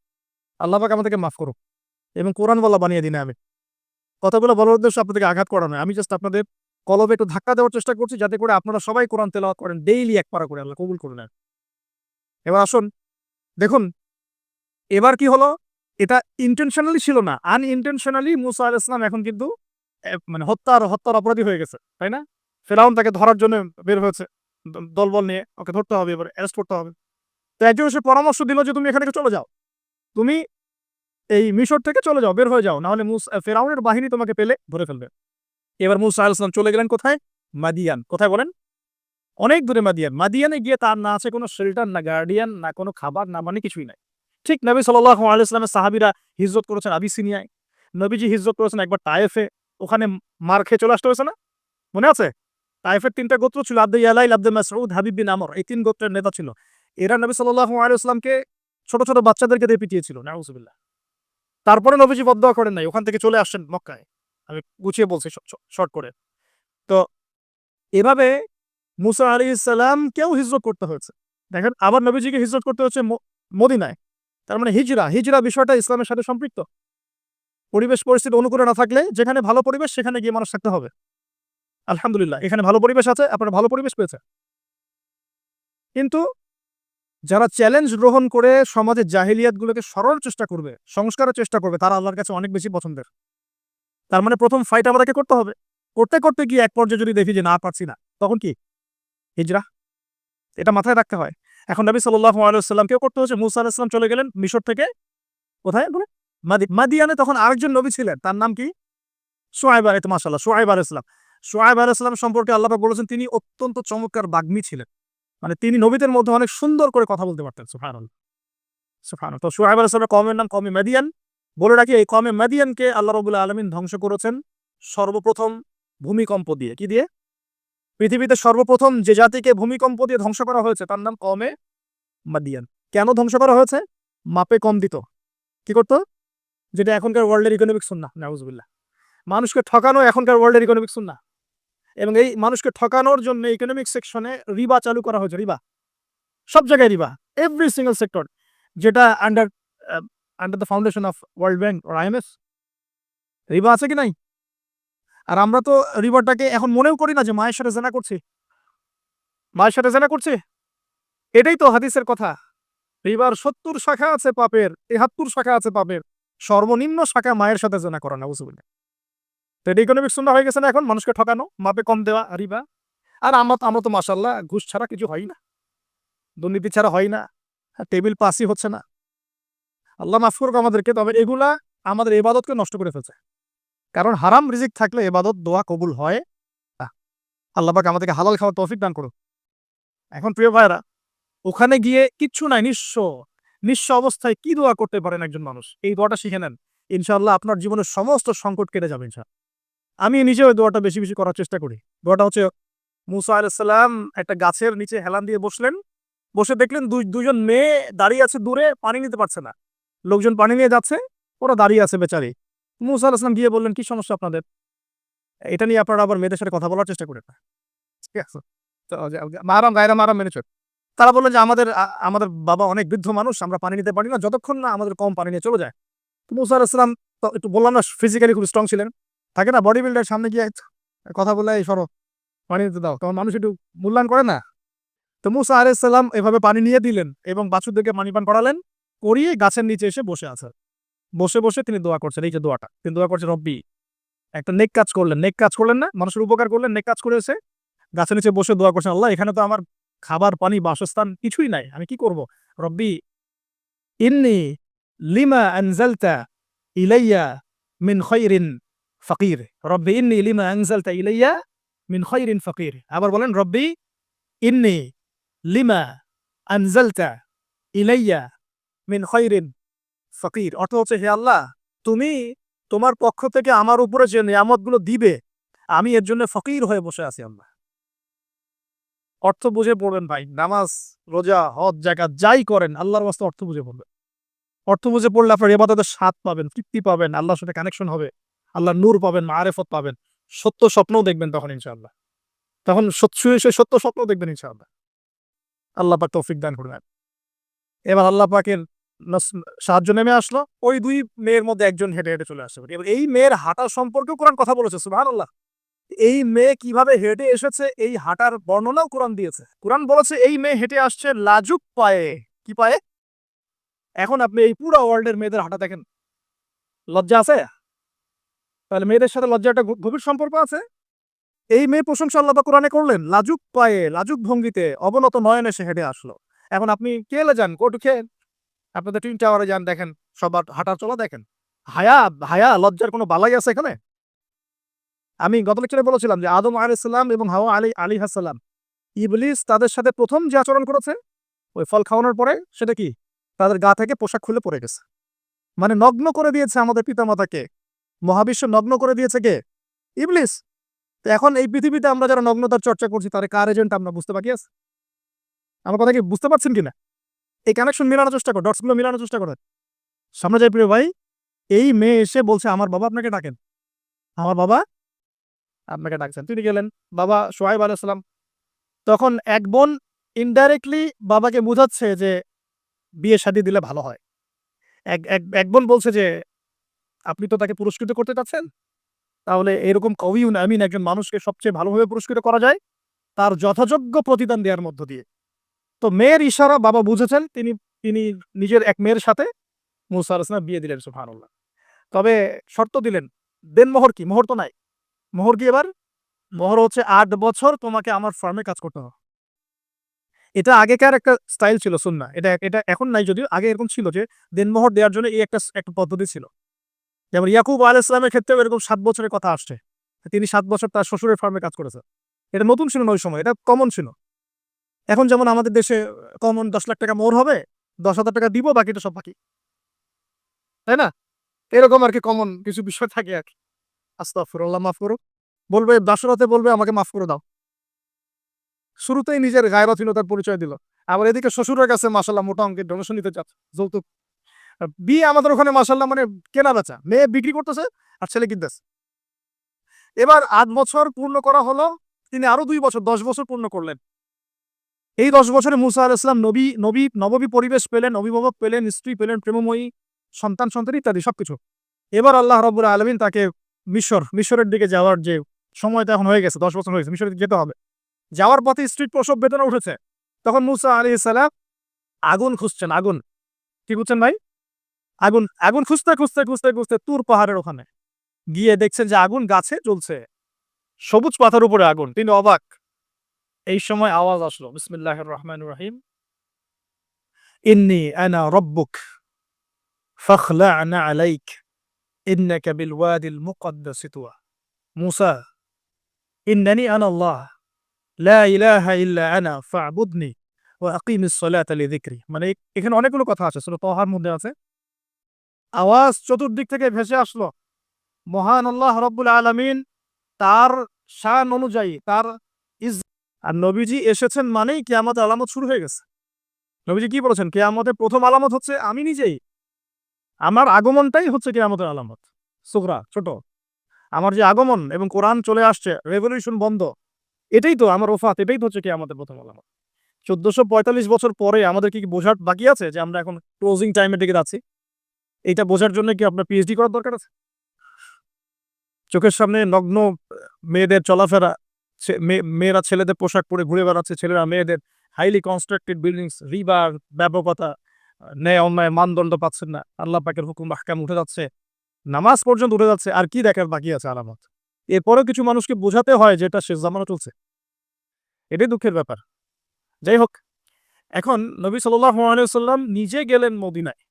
আল্লাহ পাক আমাদেরকে মাফ করুক এবং কোরআনওয়ালা বানিয়ে দিন। আমি কথাগুলো বলার উদ্দেশ্য আপনাদেরকে আঘাত করা নয়। আমি জাস্ট আপনাদের কলবে একটু ধাক্কা দেওয়ার চেষ্টা করছি, যাতে করে আপনারা সবাই কোরআন তেলাওয়াত করেন ডেইলি এক পারা করে। আল্লাহ কবুল করে নেন। এবার আসুন, দেখুন এবার কি হলো, এটা ইন্টেনশনালি ছিল না, আনইনটেনশনালি মুসা আলাইহিস সালাম এখন কিন্তু মানে হত্যার অপরাধী হয়ে গেছে, তাই না? ফেরাউন তাকে ধরার জন্য বের হয়েছে দলবল নিয়ে, ওকে ধরতে হবে, এবার অ্যারেস্ট করতে হবে। তো একজন এসে পরামর্শ দিল যে তুমি এখান থেকে চলে যাও, তুমি এই মিশর থেকে চলে যাও, বের হয়ে যাও, নাহলে ফেরাউনের বাহিনী তোমাকে পেলে ধরে ফেলবে। এবার মুসা আলাইহিস সালাম চলে গেলেন কোথায়? মাদিয়ান। কোথায় বলেন? অনেক দূরে মাদিয়ান। মাদিয়ানে গিয়ে তার না আছে কোনো শেল্টার, না গার্ডিয়ান, না কোনো খাবার, না মানে কিছুই নাই। ঠিক নবী সাল্লাল্লাহু আলাইহি ওয়াসাল্লামের সাহাবীরা হিজরত করেছেন আবিসিনিয়ায়। নবীজি হিজরত করেছেন একবার তায়েফে, ওখানে মার খেয়ে চলে আসতে হয়েছে না? মনে আছে? তায়েফের ৩ টা গোত্র ছিল, আব্দে ইয়ালাইল, আব্দে মাসউদ, হাবিব বিন আমর, এই ৩ গোত্রের নেতা ছিল। এরা নবী সাল্লাল্লাহু আলাইহি ওয়াসাল্লামকে ছোট, ছোট বাচ্চাদেরকে দিয়ে পিটিয়েছিল। নাউযুবিল্লাহ। তারপরে নবীজি বদদোয়া করেন নাই, ওখান থেকে চলে আসছেন মক্কায়। আমি গুছিয়ে বলছি শর্ট করে। তো এভাবে মুসা আলাইহিস সালামকেও হিজরত করতে হয়েছে। দেখেন, আবার নবীজিকে হিজরত করতে হচ্ছে মদিনায়। তার মানে হিজরা বিষয়টা ইসলামের সাথে সম্পৃক্ত। পরিবেশ পরিস্থিতি অনুকূলে না থাকলে যেখানে ভালো পরিবেশ সেখানে গিয়ে মানুষ থাকতে হবে। আলহামদুলিল্লাহ, এখানে ভালো পরিবেশ আছে, আপনারা ভালো পরিবেশ পেয়েছেন। কিন্তু যারা চ্যালেঞ্জ গ্রহণ করে সমাজের জাহিলিয়াতগুলোকে সরানোর চেষ্টা করবে, সংস্কারের চেষ্টা করবে, তারা আল্লাহর কাছে অনেক বেশি পছন্দের। তার মানে প্রথম ফাইট আমাদেরকে করতে হবে। করতে, করতে গিয়ে এক পর্যায়ে যদি দেখি যে না পারছি না, তখন কি? হিজরা। এটা মাথায় রাখতে হয়। এখন নবী সাল্লাল্লাহু আলাইহি ওয়াসাল্লামকেও করতে হচ্ছে। মুসা আলাইহিস সালাম চলে গেলেন মিশর থেকে কোথায় বলে? মাদিয়ানে তখন আরেকজন নবী ছিলেন। তার নাম কি? শুআয়ব মাশাআল্লাহ, শুআয়ব আলাইহিস সালাম। শুআয়ব আলাইহিস সালাম সম্পর্কে আল্লাহ পাক বলেছেন তিনি অত্যন্ত চমৎকার বাগ্মী ছিলেন। মানে তিনি নবীদের মধ্যে অনেক সুন্দর করে কথা বলতে পারতেন। সুবহানাল্লাহ, সুবহানাল্লাহ। তো শুআয়ব আলাইহিস সালামের কওমের নাম কওমে মাদিয়ান। বলে রাখি, এই কওমে মাদিয়ানকে আল্লাহ রাব্বুল আলামিন ধ্বংস করেছেন সর্বপ্রথম ভূমিকম্প দিয়ে। কি দিয়ে? পৃথিবীতে সর্বপ্রথম যে জাতিকে ভূমিকম্প দিয়ে ধ্বংস করা হয়েছে তার নাম কওমে মাদিয়ান। কেন ধ্বংস করা হয়েছে? মাপে কম দিত। কি করতো? যেটা এখনকার ওয়ার্ল্ডের ইকোনমিক সুন্নাহ। নাউযুবিল্লাহ। মানুষকে ঠকানো এখনকার ওয়ার্ল্ডের ইকোনমিক সুন্নাহ। এবং এই মানুষকে ঠকানোর জন্য ইকোনমিক সেকশনে রিবা চালু করা হয়েছে। রিবা, সব জায়গায় রিবা, এভরি সিঙ্গল সেক্টর, যেটা under the foundation of world bank or IMF। রিবা আছে কি নাই? আর আমরা তো রিবাটাকে এখন মনেও করি না যে মায়ের সাথে জেনা করছি। মায়ের সাথে জেনা করছি, এটাই তো হাদিসের কথা। রিবার ৭০ শাখা আছে পাপের, ৭৩ শাখা আছে পাপের, সর্বনিম্ন শাখা মায়ের সাথে জেনা করা। নাউযুবিল্লাহ। তো এটা ইকোনমিক সুন্নাহ হয়ে গেছে না এখন? মানুষকে ঠকানো, মাপে কম দেওয়া, রিবা। আর আমরা তো মাশাআল্লাহ ঘুষ ছাড়া কিছু হয় না, দুর্নীতি ছাড়া হয় না, টেবিল পাসই হচ্ছে না। আল্লাহ মাফ করুক আমাদেরকে। তবে এগুলা আমাদের ইবাদতকে নষ্ট করে ফেলছে। কারণ হারাম রিজিক থাকলে ইবাদত দোয়া কবুল হয় না। আল্লাহ পাক আমাদেরকে হালাল খাওয়ার তৌফিক দান করুক। এখন প্রিয় ভাইরা, ওখানে গিয়ে কিচ্ছু নাই, নিঃস্ব অবস্থায় কি দোয়া করতে পারেন একজন মানুষ? এই দোয়াটা শিখে নেন, ইনশাআল্লাহ আপনার জীবনের সমস্ত সংকট কেটে যাবে ইনশাআল্লাহ। আমি নিজেও এই দোয়াটা বেশি, বেশি করার চেষ্টা করি। দোয়াটা হচ্ছে, মুসা আলাইহিস সালাম একটা গাছের নিচে হেলান দিয়ে বসলেন। বসে দেখলেন দুইজন মেয়ে দাঁড়িয়ে আছে দূরে, পানি নিতে পারছে না। লোকজন পানি নিয়ে যাচ্ছে, ওরা দাঁড়িয়ে আছে বেচারি। মুসা আলাইহিস সালাম গিয়ে বললেন, কি সমস্যা আপনাদের? এটা নিয়ে আপনারা আবার মেয়েদের সাথে কথা বলার চেষ্টা করেন না। ঠিক আছে? তো মাহরাম গায়রা মাহরাম মেনে চল। তারা বললেন যে আমাদের বাবা অনেক বৃদ্ধ মানুষ, আমরা পানি নিতে পারি না যতক্ষণ না আমাদের কম পানি নিয়ে চলে যায়। তো মুসা আলাইহিস সালাম তো একটু বললাম না ফিজিক্যালি খুব স্ট্রং ছিলেন। থাকে না বডি বিল্ডার, সামনে গিয়ে কথা বলে, এই সরো পানি দিতে দাও, তখন মানুষ একটু মূল্যায়ন করে না? তো মুসা আলাইহিস সালাম এভাবে পানি নিয়ে দিলেন এবং বাছুরদেরকে পানি পান করালেন, করিয়ে গাছের নিচে এসে বসে আছেন। বসে, বসে তিনি দোয়া করছেন। এই যে দোয়াটা তিনি দোয়া করছেন, রব্বি, একটা নেক কাজ করলেন। নেক কাজ করলেন না? মানুষের উপকার করলেন, নেক কাজ করে এসে গাছের নিচে বসে দোয়া করছেন, আল্লাহ এখানে তো আমার খাবার, পানি, বাসস্থান কিছুই নাই, আমি কি করব? রব্বি ইন্নী লিমা আনজালতা ইলাইয়া মিন খায়রিন ফাকির। রব্বি ইন্নী লিমা আনজালতা ইলাইয়া মিন খায়রিন ফাকির। আবার বলেন, রব্বি ইন্নী লিমা আনজালতা ইলাইয়া মিন খায়রিন ফাকির। অর্থ হচ্ছে, হে আল্লাহ, তুমি তোমার পক্ষ থেকে আমার উপরে যে নিয়ামতগুলো দিবে, আমি এর জন্য ফকির হয়ে বসে আছি আল্লাহ। অর্থ বুঝে পড়বেন ভাই। নামাজ, রোজা, হজ, যাকাত যাই করেন আল্লাহর ওয়াস্তে অর্থ বুঝে পড়বেন। অর্থ বুঝে পড়লে আপনার ইবাদতের স্বাদ পাবেন, তৃপ্তি পাবেন, আল্লাহর সাথে কানেকশন হবে, আল্লাহর নূর পাবেন, মারেফত পাবেন, সত্য স্বপ্নও দেখবেন তখন ইনশাআল্লাহ। তখন সত্য স্বপ্ন দেখবেন ইনশাআল্লাহ। আল্লাহ পাক তৌফিক দান করবেন। এবার আল্লাহ পাকের সাহায্য নেমে আসলো, ওই দুই মেয়ের মধ্যে একজন হেঁটে হেঁটে চলে আসে। এবার এই মেয়ের হাঁটা সম্পর্কেও কোরআন কথা বলেছে, সুবহানাল্লাহ। এই মেয়ে কিভাবে হেঁটে এসেছে এই হাঁটার বর্ণনাও কোরআন দিয়েছে। কোরআন বলেছে এই মেয়ে হেঁটে আসছে লাজুক পায়ে। কি পায়ে? এখন আপনি এই পুরো ওয়ার্ল্ডের মেয়েদের হাঁটা দেখেন, লজ্জা আছে? তাহলে মেয়েদের সাথে লজ্জার একটা গভীর সম্পর্ক আছে। এই মেয়ে প্রশংসা আল্লাহ পাক কোরআনে করলেন, লাজুক পায়ে, লাজুক ভঙ্গিতে, অবনত নয়নে সে হেঁটে আসলো। এখন আপনি কেলে যান, গো টু খেল, আপনাদের টুইন টাওয়ারে যান, দেখেন সবার হাঁটা চলা দেখেন। হায়া, হায়া লজ্জার কোনো বালাই আছে এখানে? আমি গত লেকচারে বলেছিলাম যে আদম আলাইহিস সালাম এবং হাওয়া আলাইহিস সালাম, ইবলিস তাদের সাথে প্রথম যে আচরণ করেছে ওই ফল খাওয়ানোর পরে, সেটা কি? তাদের গা থেকে পোশাক খুলে পড়ে গেছে। মানে নগ্ন করে দিয়েছে আমাদের পিতামাতাকে, মহাবিশ্ব নগ্ন করে দিয়েছে কে? ইবলিস। তো এখন এই পৃথিবীতে আমরা যারা নগ্নতার চর্চা করছি তার কার এজেন্ট আমরা বুঝতে বাকি আছে? আমার কথা কি বুঝতে পারছেন কিনা? এই কানেকশন মেলানোর চেষ্টা করো, ডটস গুলো মেলানোর চেষ্টা করো। সামনে যাই প্রিয় ভাই, এই মেয়ে এসে বলছে আমার বাবা আপনাকে ডাকেন, আমার বাবা আপনাকে ডাকছেন। তিনি গেলেন, বাবা সোহাইব আলাইহিস সালাম। তখন এক বোন ইনডাইরেক্টলি বাবাকে বুঝাচ্ছে যে বিয়ে শাদী দিলে ভালো হয়। এক এক এক বোন বলছে যে আপনি তো তাকে পুরস্কৃত করতে চাচ্ছেন, তাহলে এরকম কওয়িউন আমিন একজন মানুষকে সবচেয়ে ভালোভাবে পুরস্কৃত করা যায় তার যথাযোগ্য প্রতিদান দেওয়ার মধ্য দিয়ে। তো মেয়ের ইশারা বাবা বুঝেছেন, তিনি তিনি নিজের এক মেয়ের সাথে মুসা আলাইহিস সালাম বিয়ে দিলেন, সুবহানাল্লাহ। তবে শর্ত দিলেন, দেনমোহর কি? মোহর তো নাই। মোহর কি এবার? মোহর হচ্ছে ৮ বছর তোমাকে আমার ফার্মে কাজ করতে হবে। এটা আগেকার একটা স্টাইল ছিল, সুন্নাহ। এটা এটা এখন নাই যদিও, আগে এরকম ছিল যে দেনমোহর দেওয়ার জন্য এই একটা পদ্ধতি ছিল। যেমন ইয়াকুব আলাইহিস সালামের ক্ষেত্রেও এরকম ৭ বছরের কথা আসছে। তিনি ৭ বছর তার শ্বশুরের ফার্মে কাজ করেছেন। এটা নতুন ছিল না ওই সময়, এটা কমন ছিল। এখন যেমন আমাদের দেশে কমন ১০ লাখ টাকা মোহর হবে, ১০,০০০ টাকা দিব, বাকিটা সব বাকি। তাই না? এরকম আরকি কমন কিছু বিষয় থাকে আরকি। আস্তাগফিরুল্লাহ, মাফ করুক। বলবে দাসরাতে বলবে আমাকে মাফ করে দাও। শুরুতেই নিজের গায়রথহীনতার পরিচয় দিল। আবার এদিকে শ্বশুরের কাছে মাশাআল্লাহ মোটা অঙ্কের ডোনেশন নিতে চাচ্ছে, যৌতুক। বিয়ে আমাদের ওখানে মাশাআল্লাহ মানে কেনা-বেচা। মেয়ে বিক্রি করতেছে আর ছেলে কিনতেছে। এবার ৮ বছর পূর্ণ করা হলো, তিনি আরো ২ বছর ১০ বছর পূর্ণ করলেন। এই ১০ বছরে মুসা আলাইহিস সালাম নববী পরিবেশ পেলেন, অভিভাবক পেলেন, স্ত্রী পেলেন, প্রেমময়ী সন্তান ইত্যাদি সবকিছু। এবার আল্লাহ রাব্বুল আলামিন তাকে মিশরের দিকে যাওয়ার যে সময়টা এখন হয়ে গেছে, ১০ বছর হয়ে গেছে, মিশরের দিকে যেতে হবে। যাওয়ার পথে স্ত্রীর প্রসব বেদনা উঠেছে। তখন মুসা আলাইহিস সালাম আগুন খুঁজছেন, আগুন। কি খুঁজছেন ভাই? আগুন খুঁজতে তুর পাহাড়ের ওখানে গিয়ে দেখছেন যে আগুন গাছে জ্বলছে, সবুজ পাতার উপরে আগুন। তিনি অবাক। এই সময় আওয়াজ আসলো, বিসমিল্লাহির রহমানির রহিম, ইন্নী আনা রাব্বুক ফাখলা'না আলাইক ইন্নাকা বিল ওয়াদিল মুকদ্দাসি তুওয়া। মুসা, ইন্নানি আনা আল্লাহ লা ইলাহা ইল্লা আনা ফা'বুদনি ওয়া আকিমিস সালাতা লিযিকরি। মানে এখানে অনেকগুলো কথা আছে, সূরা তাহার মধ্যে আছে। আওয়াজ চতুর্দিক থেকে ভেসে আসলো। মহান আল্লাহ রাব্বুল আলামিন তার শান অনুযায়ী তার আর নবীজি এসেছেন মানেই কিয়ামতের আলামত শুরু হয়ে গেছে। নবীজি কি বলেছেন? কিয়ামতের প্রথম আলামত হচ্ছে আমি নিজেই। আমার আগমনটাই হচ্ছে কিয়ামতের আলামত। সুগরা, ছোট। আমার যে আগমন এবং কোরআন চলে আসছে, রেভলিউশন বন্ধ, এটাই তো আমার ওফাত, এটাই তো হচ্ছে কিয়ামতের প্রথম আলামত। ১৪৪৫ বছর পরে আমাদের কি বোঝার বাকি আছে যে আমরা এখন ক্লোজিং টাইমের দিকে যাচ্ছি? এইটা বোঝার জন্য কি আপনার পিএইচডি করার দরকার আছে? চোখের সামনে নগ্ন মেয়েদের চলাফেরা, মেয়েরা ছেলেদের পোশাক পরে ঘুরে বেড়াচ্ছে, ছেলেরা মেয়েদের, হাইলি কনস্ট্রাক্টেড বিল্ডিংস, রিবার, ব্যাপকতা, ন্যায় অন্যায় মানদণ্ড পাচ্ছেন না। আল্লাহ পাকের হুকুম আহকাম উঠে যাচ্ছে, নামাজ পর্যন্ত উঠে যাচ্ছে। আর কি দেখার বাকি আছে আলামত? এরপরেও কিছু মানুষকে বোঝাতে হয় যে এটা শেষ জামানা চলছে। এটাই দুঃখের ব্যাপার। যাই হোক, এখন নবী সাল্লাল্লাহু আলাইহি ওয়াসাল্লাম নিজে গেলেন মদিনায়।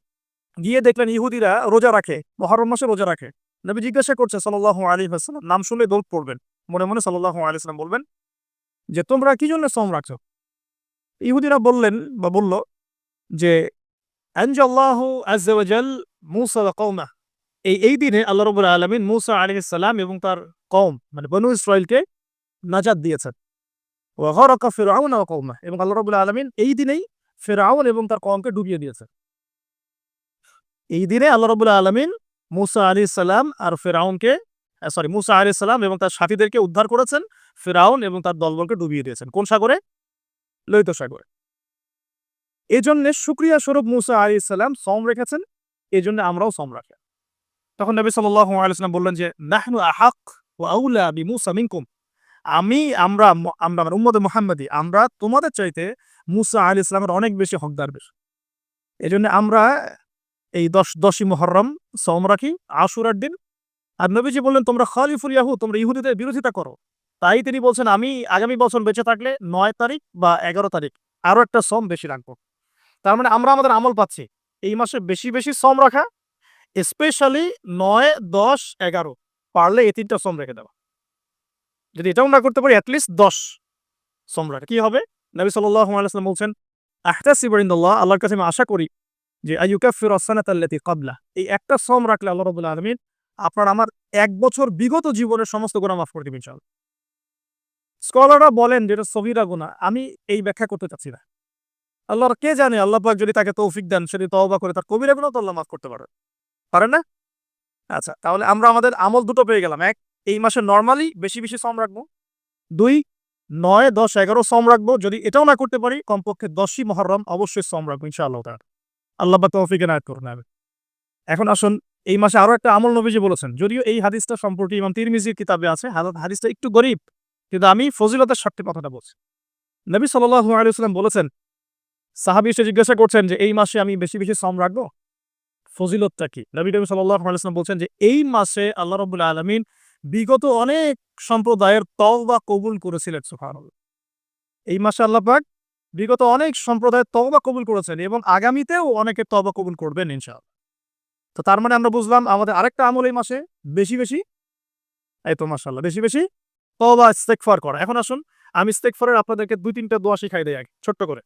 গিয়ে দেখলেন ইহুদিরা রোজা রাখে, মুহররম মাসে রোজা রাখে। নবী জিজ্ঞাসা করছে সাল্লাল্লাহু আলাইহি ওয়াসাল্লাম, নাম শুনলে দৌড় পড়বেন। মনে মনে সাল্লাল্লাহু আলাইহি ওয়াসাল্লাম বলবেন যে তোমরা কি জন্য সওম রাখছো? ইহুদিরা বলল যে আনজাল্লাহু আযজা ওয়া জাল মূসা ওয়া কওমাহ। এই দিনে আল্লাহ রাব্বুল আলামিন মূসা আলাইহিস সালাম এবং তার কওম মানে বনু ইসরাইলকে নাজাত দিয়েছেন। ওয়া গরাকা ফিরআউন ওয়া কওমাহ, এবং আল্লাহ রাব্বুল আলামিন এই দিনেই ফিরআউন এবং তার কওমকে ডুবিয়ে দিয়েছেন। এই দিনে আল্লাহ রাব্বুল আলামিন মূসা আলাইহিস সালাম আর ফিরআউনকে মূসা আলাইহিস সালাম এবং তার সাথীদেরকে উদ্ধার করেছেন, ফিরআউন এবং তার দলবলকে ডুবিয়ে দিয়েছেন। কোন সাগরে? লোহিত সাগরে। এজন্য শুকরিয়া স্বরূপ মুসা আলাইহিস সালাম সওম রেখেছেন, এজন্য আমরাও সওম রাখি। তখন নবী সাল্লাল্লাহু আলাইহি ওয়াসাল্লাম বললেন যে, নাহনু আহাক ওয়া আউলা বিমূসা মিনকুম। আমরা মানে উম্মতে মুহাম্মাদী, আমরা তোমাদের চাইতে মুসা আলাইহিস সালামের অনেক বেশি হকদার বেশি। এজন্য আমরা এই 10ই মুহররম সওম রাখি আশুরার দিন। আর নবীজি বললেন, তোমরা খালিফুল ইয়াহুদ, তোমরা ইহুদীদের বিরোধিতা করো। তাই তিনি বলছেন, আমি আগামী বছর বেঁচে থাকলে ৯ তারিখ বা ১১ তারিখ আরো একটা সওম বেশি রাখবো। তার মানে আমরা আমাদের আমল পাচ্ছি। এই মাসে বেশি, বেশি সওম রাখা, স্পেশালি ৯, ১০, ১১ পারলে এই ৩টা সওম রেখে দেওয়া। যদি এটাও না করতে পারি এট লিস্ট ১০ সওম রাখা। কি হবে? নবী সাল্লাল্লাহু আলাইহি ওয়াসাল্লাম বলছেন, আহতাসিবু ইনদাল্লাহ, আল্লাহর কাছে আমি আশা করি যে আইয়ুকাফিরু আস-সানাতা আল্লাতী ক্বাবলা, এই একটা সওম রাখলে আল্লাহ রাব্বুল আলামিন আপনার আমার ১ বছর বিগত জীবনের সমস্ত গুনাহ মাফ করে দিবেন ইনশাআল্লাহ। স্কলাররা বলেন যে এটা সগীরা গুনাহ। আমি এই ব্যাখ্যা করতে চাচ্ছি না। আল্লাহর কে জানে, আল্লাহ পাক যদি তাকে তৌফিক দেন, সে যদি তওবা করে তার কবিরা গুনাহ তো আল্লাহ মাফ করতে পারেন। পারেন না? আচ্ছা, তাহলে আমরা আমাদের আমল দুটো পেয়ে গেলাম। ১, এই মাসে নরমালি বেশি, বেশি সওম রাখবো। ২, ৯, ১০, ১১ সওম রাখবো। যদি এটাও না করতে পারি কমপক্ষে ১০ই মুহররম অবশ্যই সওম রাখবো ইনশাআল্লাহ তাআলা। আল্লাহ পাক তৌফিক এনায়েত করুন। আমিন। এখন আসুন, এই মাসে আরো একটা আমল নবীজি বলেছেন। যদিও এই হাদিসটা সম্পর্কে ইমাম তিরমিজির কিতাবে আছে। হাদিসটা একটু গরীব, কিন্তু আমি ফজিলতের স্বার্থে কথাটা বলছি। নবী সাল্লাল্লাহু আলাইহি ওয়াসাল্লাম বলেছেন, সাহাবী এসে জিজ্ঞাসা করছেন যে, এই মাসে আমি বেশি, বেশি সওম রাখবো? ফজিলতটা কি? নবী করিম সাল্লাল্লাহু আলাইহি ওয়াসাল্লাম বলছেন যে, এই মাসে আল্লাহ রাব্বুল আলামিন বিগত অনেক সম্প্রদায়ের তওবা কবুল করেছিলেন। সুবহানাল্লাহ। এই মাসে আল্লাহ পাক বিগত অনেক সম্প্রদায়ের তওবা কবুল করেছেন এবং আগামীতেও অনেকের তওবা কবুল করবেন ইনশাআল্লাহ। তো তার মানে আমরা বুঝলাম আমাদের আরেকটা আমল এই মাসে বেশি, বেশি, এই তো মাশাআল্লাহ, বেশি, বেশি তওবা ইস্তেগফার করা। এখন আসুন, আমি ইস্তেগফারের আপনাদেরকে ২-৩ টা দোয়া শিখাই দেই আগে ছোট্ট করে।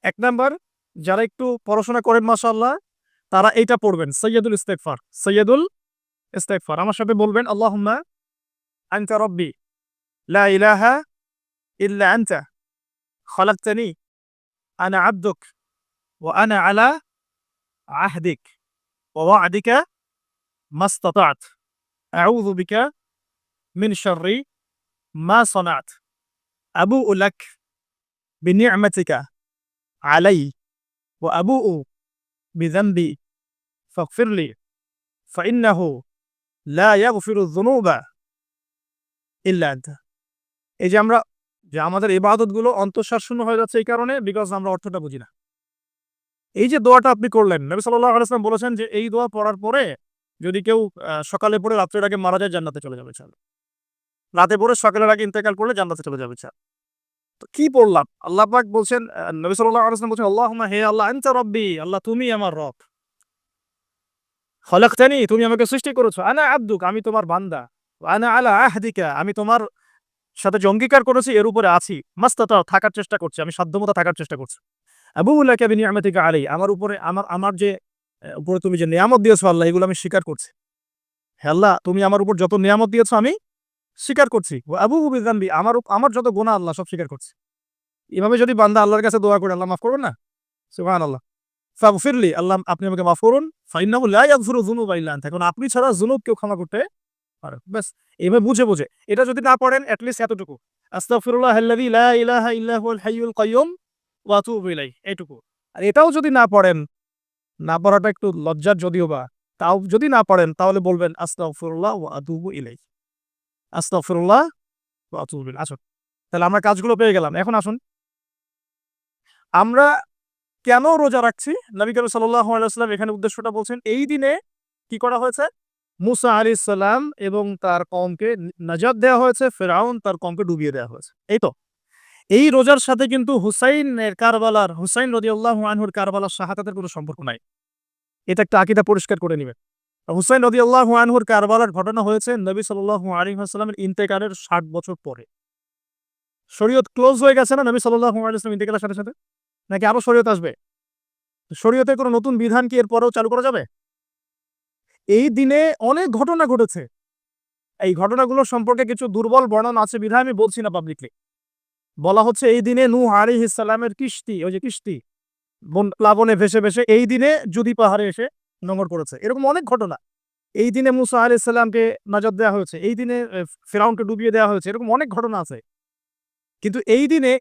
১ নাম্বার, যারা একটু পড়াশোনা করেন মাশাআল্লাহ, তারা এইটা পড়বেন, সাইয়্যিদুল ইস্তেগফার। সাইয়্যিদুল ইস্তেগফার আমার সাথে বলবেন, আল্লাহুম্মা আনতা রাব্বি লা ইলাহা ইল্লা আনতা খালাকতানি আনা আবদুক ওয়া আনা আলা আহদিক ওয়া ওয়া'দিকা মাসতাতা'ত আউযু বিকা মিন শাররি মা সানা'ত আবু'ু লাক বিনি'মাতিকা আলাই ওয়া আবু'ু বিযানবি ফাগফিরলি ফাইন্নাহু লা ইয়াগফিরুয যুনুবা ইল্লা আনতা। এই যে আমাদের ইবাদতগুলো অন্তঃসার শূন্য হয়ে যাচ্ছে এই কারণে, বিকজ আমরা অর্থটা বুঝি না। এই যে দোয়াটা আপনি করলেন, নবী সাল্লাল্লাহু আলাইহি ওয়াসাল্লাম বলেছেন যে এই দোয়া পড়ার পরে যদি কেউ সকালে পড়ে রাত্রের আগে মারা যায়, জান্নাতে চলে যাবে ইনশাআল্লাহ। রাতে পড়ে সকালের আগে ইন্তেকাল করলে জান্নাতে চলে যাবে ইনশাআল্লাহ। তো কি পড়লাম? আল্লাহ পাক বলছেন, নবী সাল্লাল্লাহু আলাইহি ওয়াসাল্লাম বলছেন, আল্লাহুম্মা, হে আল্লাহ, আনতা রাব্বি, আল্লাহ তুমি আমার রব। খলাকতানি, তুমি আমাকে সৃষ্টি করেছো। আনা আবদুক, আমি তোমার বান্দা। ওয়া আনা আলা আহদিকা, আমি তোমার সাথে যে অঙ্গীকার করেছি এর উপরে আছি। মাসতাতা'তু, থাকার চেষ্টা করছি, আমি সাধ্যমতো থাকার চেষ্টা করছি। আবু'ু লাকা বিনি'মাতিকা আলাই, আমার উপরে আমার যে উপরে তুমি যে নিয়ামত দিয়েছো আল্লাহ, এগুলো আমি স্বীকার করছি। হে আল্লাহ, তুমি আমার উপর যত নিয়ামত দিয়েছো আমি স্বীকার করছি। ওয়া আবু'ু বিযানবি, আমার যত গুনাহ আল্লাহ সব স্বীকার করছি। এভাবে যদি বান্দা আল্লাহর কাছে দোয়া করে, আল্লাহ মাফ করবেন না? সুবহানাল্লাহ। ফাগফিরলি, আল্লাহ আপনি আমাকে মাফ করুন। ফাইন্নাহু লা ইয়াগফিরু যুনুবা ইল্লা আনতা, এখন আপনি ছাড়া যুনুব কেউ ক্ষমা করতে পারে না। ব্যাস, এভাবে বুঝে এটা যদি না পড়েন এট লিস্ট এতটুকু, আস্তাগফিরুল্লাহাল্লাযী লা ইলাহা ইল্লা হুয়াল হাইয়ুল কাইয়্যুম ওয়া আতুবু ইলাইহি, এইটুকু। আর এটাও যদি না পড়েন, না পড়াটা একটু লজ্জার যদিও বা, তাও যদি না পড়েন তাহলে বলবেন আস্তাগফিরুল্লাহ ওয়া আতুবু ইলাইহি। আস্তাগফিরুল্লাহ ওয়া আতুবু ইলাইহি। আসুন, তাহলে আমরা কাজগুলো পেয়ে গেলাম। এখন আসুন, আমরা কেন রোজা রাখছি? নবী করিম সাল্লাল্লাহু আলাইহি ওয়াসাল্লাম এখানে উদ্দেশ্যটা বলছেন। এই দিনে কি করা হয়েছে? মুসা আলাইহিস সালাম এবং তার কওমকে নাজাত দেওয়া হয়েছে, ফিরআউন তার কওমকে ডুবিয়ে দেওয়া হয়েছে। এই তো। এই রোজার সাথে কিন্তু হুসাইন রাদিয়াল্লাহু আনহুর কারবালার শাহাদাতের কোনো সম্পর্ক নাই। এটা একটা আকীদা পরিষ্কার করে নিবেন। হুসাইন রাদিয়াল্লাহু আনহুর কারবালার ঘটনা হয়েছে নবী সাল্লাল্লাহু আলাইহি ওয়াসাল্লামের ইন্তেকালের ৬০ বছর পরে। শরীয়ত ক্লোজ হয়ে গেছে না নবী সাল্লাল্লাহু আলাইহি ওয়াসাল্লাম ইন্তেকালের সাথে, সাথে? নাকি আরো শরীয়ত আসবে? শরীয়তে কোনো নতুন বিধান কি এরপরেও চালু করা যাবে? এই দিনে অনেক ঘটনা ঘটেছে। এই ঘটনাগুলো সম্পর্কে কিছু দুর্বল বর্ণনা আছে বিধায় আমি বলছি না পাবলিকলি। বলা হচ্ছে এই দিনে নূহ আলাইহিস সালামের কিস্তি, ওই যে কিস্তি প্লাবনে ভেসে এই দিনে জুদি পাহাড়ে এসে নোঙর করেছে। এরকম অনেক ঘটনা। এই দিনে মুসা আলাইহিস সালামকে নাজাত দেওয়া হয়েছে। এই দিনে ফিরআউনকে ডুবিয়ে দেওয়া হয়েছে। এরকম অনেক ঘটনা আছে। কিন্তু এই দিনে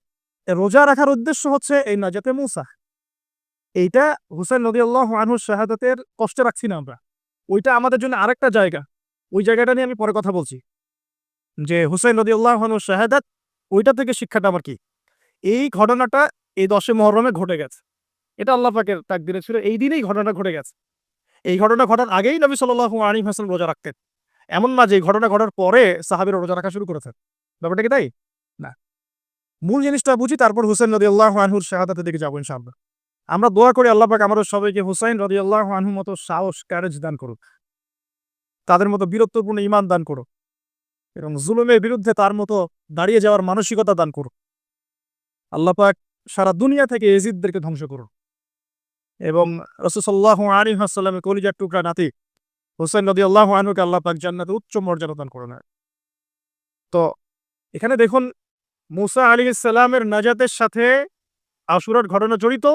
রোজা রাখার উদ্দেশ্য হচ্ছে এই নাজাতে মুসা। এইটা হুসাইন রাদিয়াল্লাহু আনহুর শাহাদাতের কষ্টে রাখছি না আমরা, ওইটা আমাদের জন্য আরেকটা জায়গা। ওই জায়গাটা নিয়ে আমি পরে কথা বলছি, যে হুসাইন রাদিয়াল্লাহু আনহুর শাহাদাত, ওইটা থেকে শিক্ষাটা আমার কি। এই ঘটনাটা এই 10 মুহররমে ঘটে গেছে। এটা আল্লাহ পাকের তাকদিরে ছিল, এই দিনেই ঘটনা ঘটে গেছে। এই ঘটনা ঘটার আগেই নবী সাল্লাল্লাহু আলাইহি ওয়াসাল্লাম রোজা রাখতেন। এমন না যে এই ঘটনা ঘটার পরে সাহাবীরা রোজা রাখা শুরু করেছেন। ব্যাপারটা কি তাই? না। মূল জিনিসটা বুঝি, তারপর হুসাইন রাদিয়াল্লাহু আনহুর শাহাদাতের দিকে যাবো ইনশাআল্লাহ। আমরা দোয়া করি আল্লাহ পাক আমাদের সবাইকে হুসাইন রাদিয়াল্লাহু আনহুর মতো সাহস, কারেজ দান করুক। তাদের মতো বীরত্বপূর্ণ ঈমান দান করুক এবং জুলুমের বিরুদ্ধে তার মতো দাঁড়িয়ে যাওয়ার মানসিকতা দান করুক। আল্লাহ পাক সারা দুনিয়া থেকে এজিদদেরকে ধ্বংস করুন এবং রাসূল সাল্লাল্লাহু আলাইহি ওয়াসাল্লামের কলিজার টুকরা নাতি হুসাইন রাদিয়াল্লাহু আনহুকে আল্লাহ পাক জান্নাতে উচ্চ মর্যাদা দান করুন। তো এখানে দেখুন, মুসা আলাইহিস সালামের নাজাতের সাথে আশুরার ঘটনা জড়িত।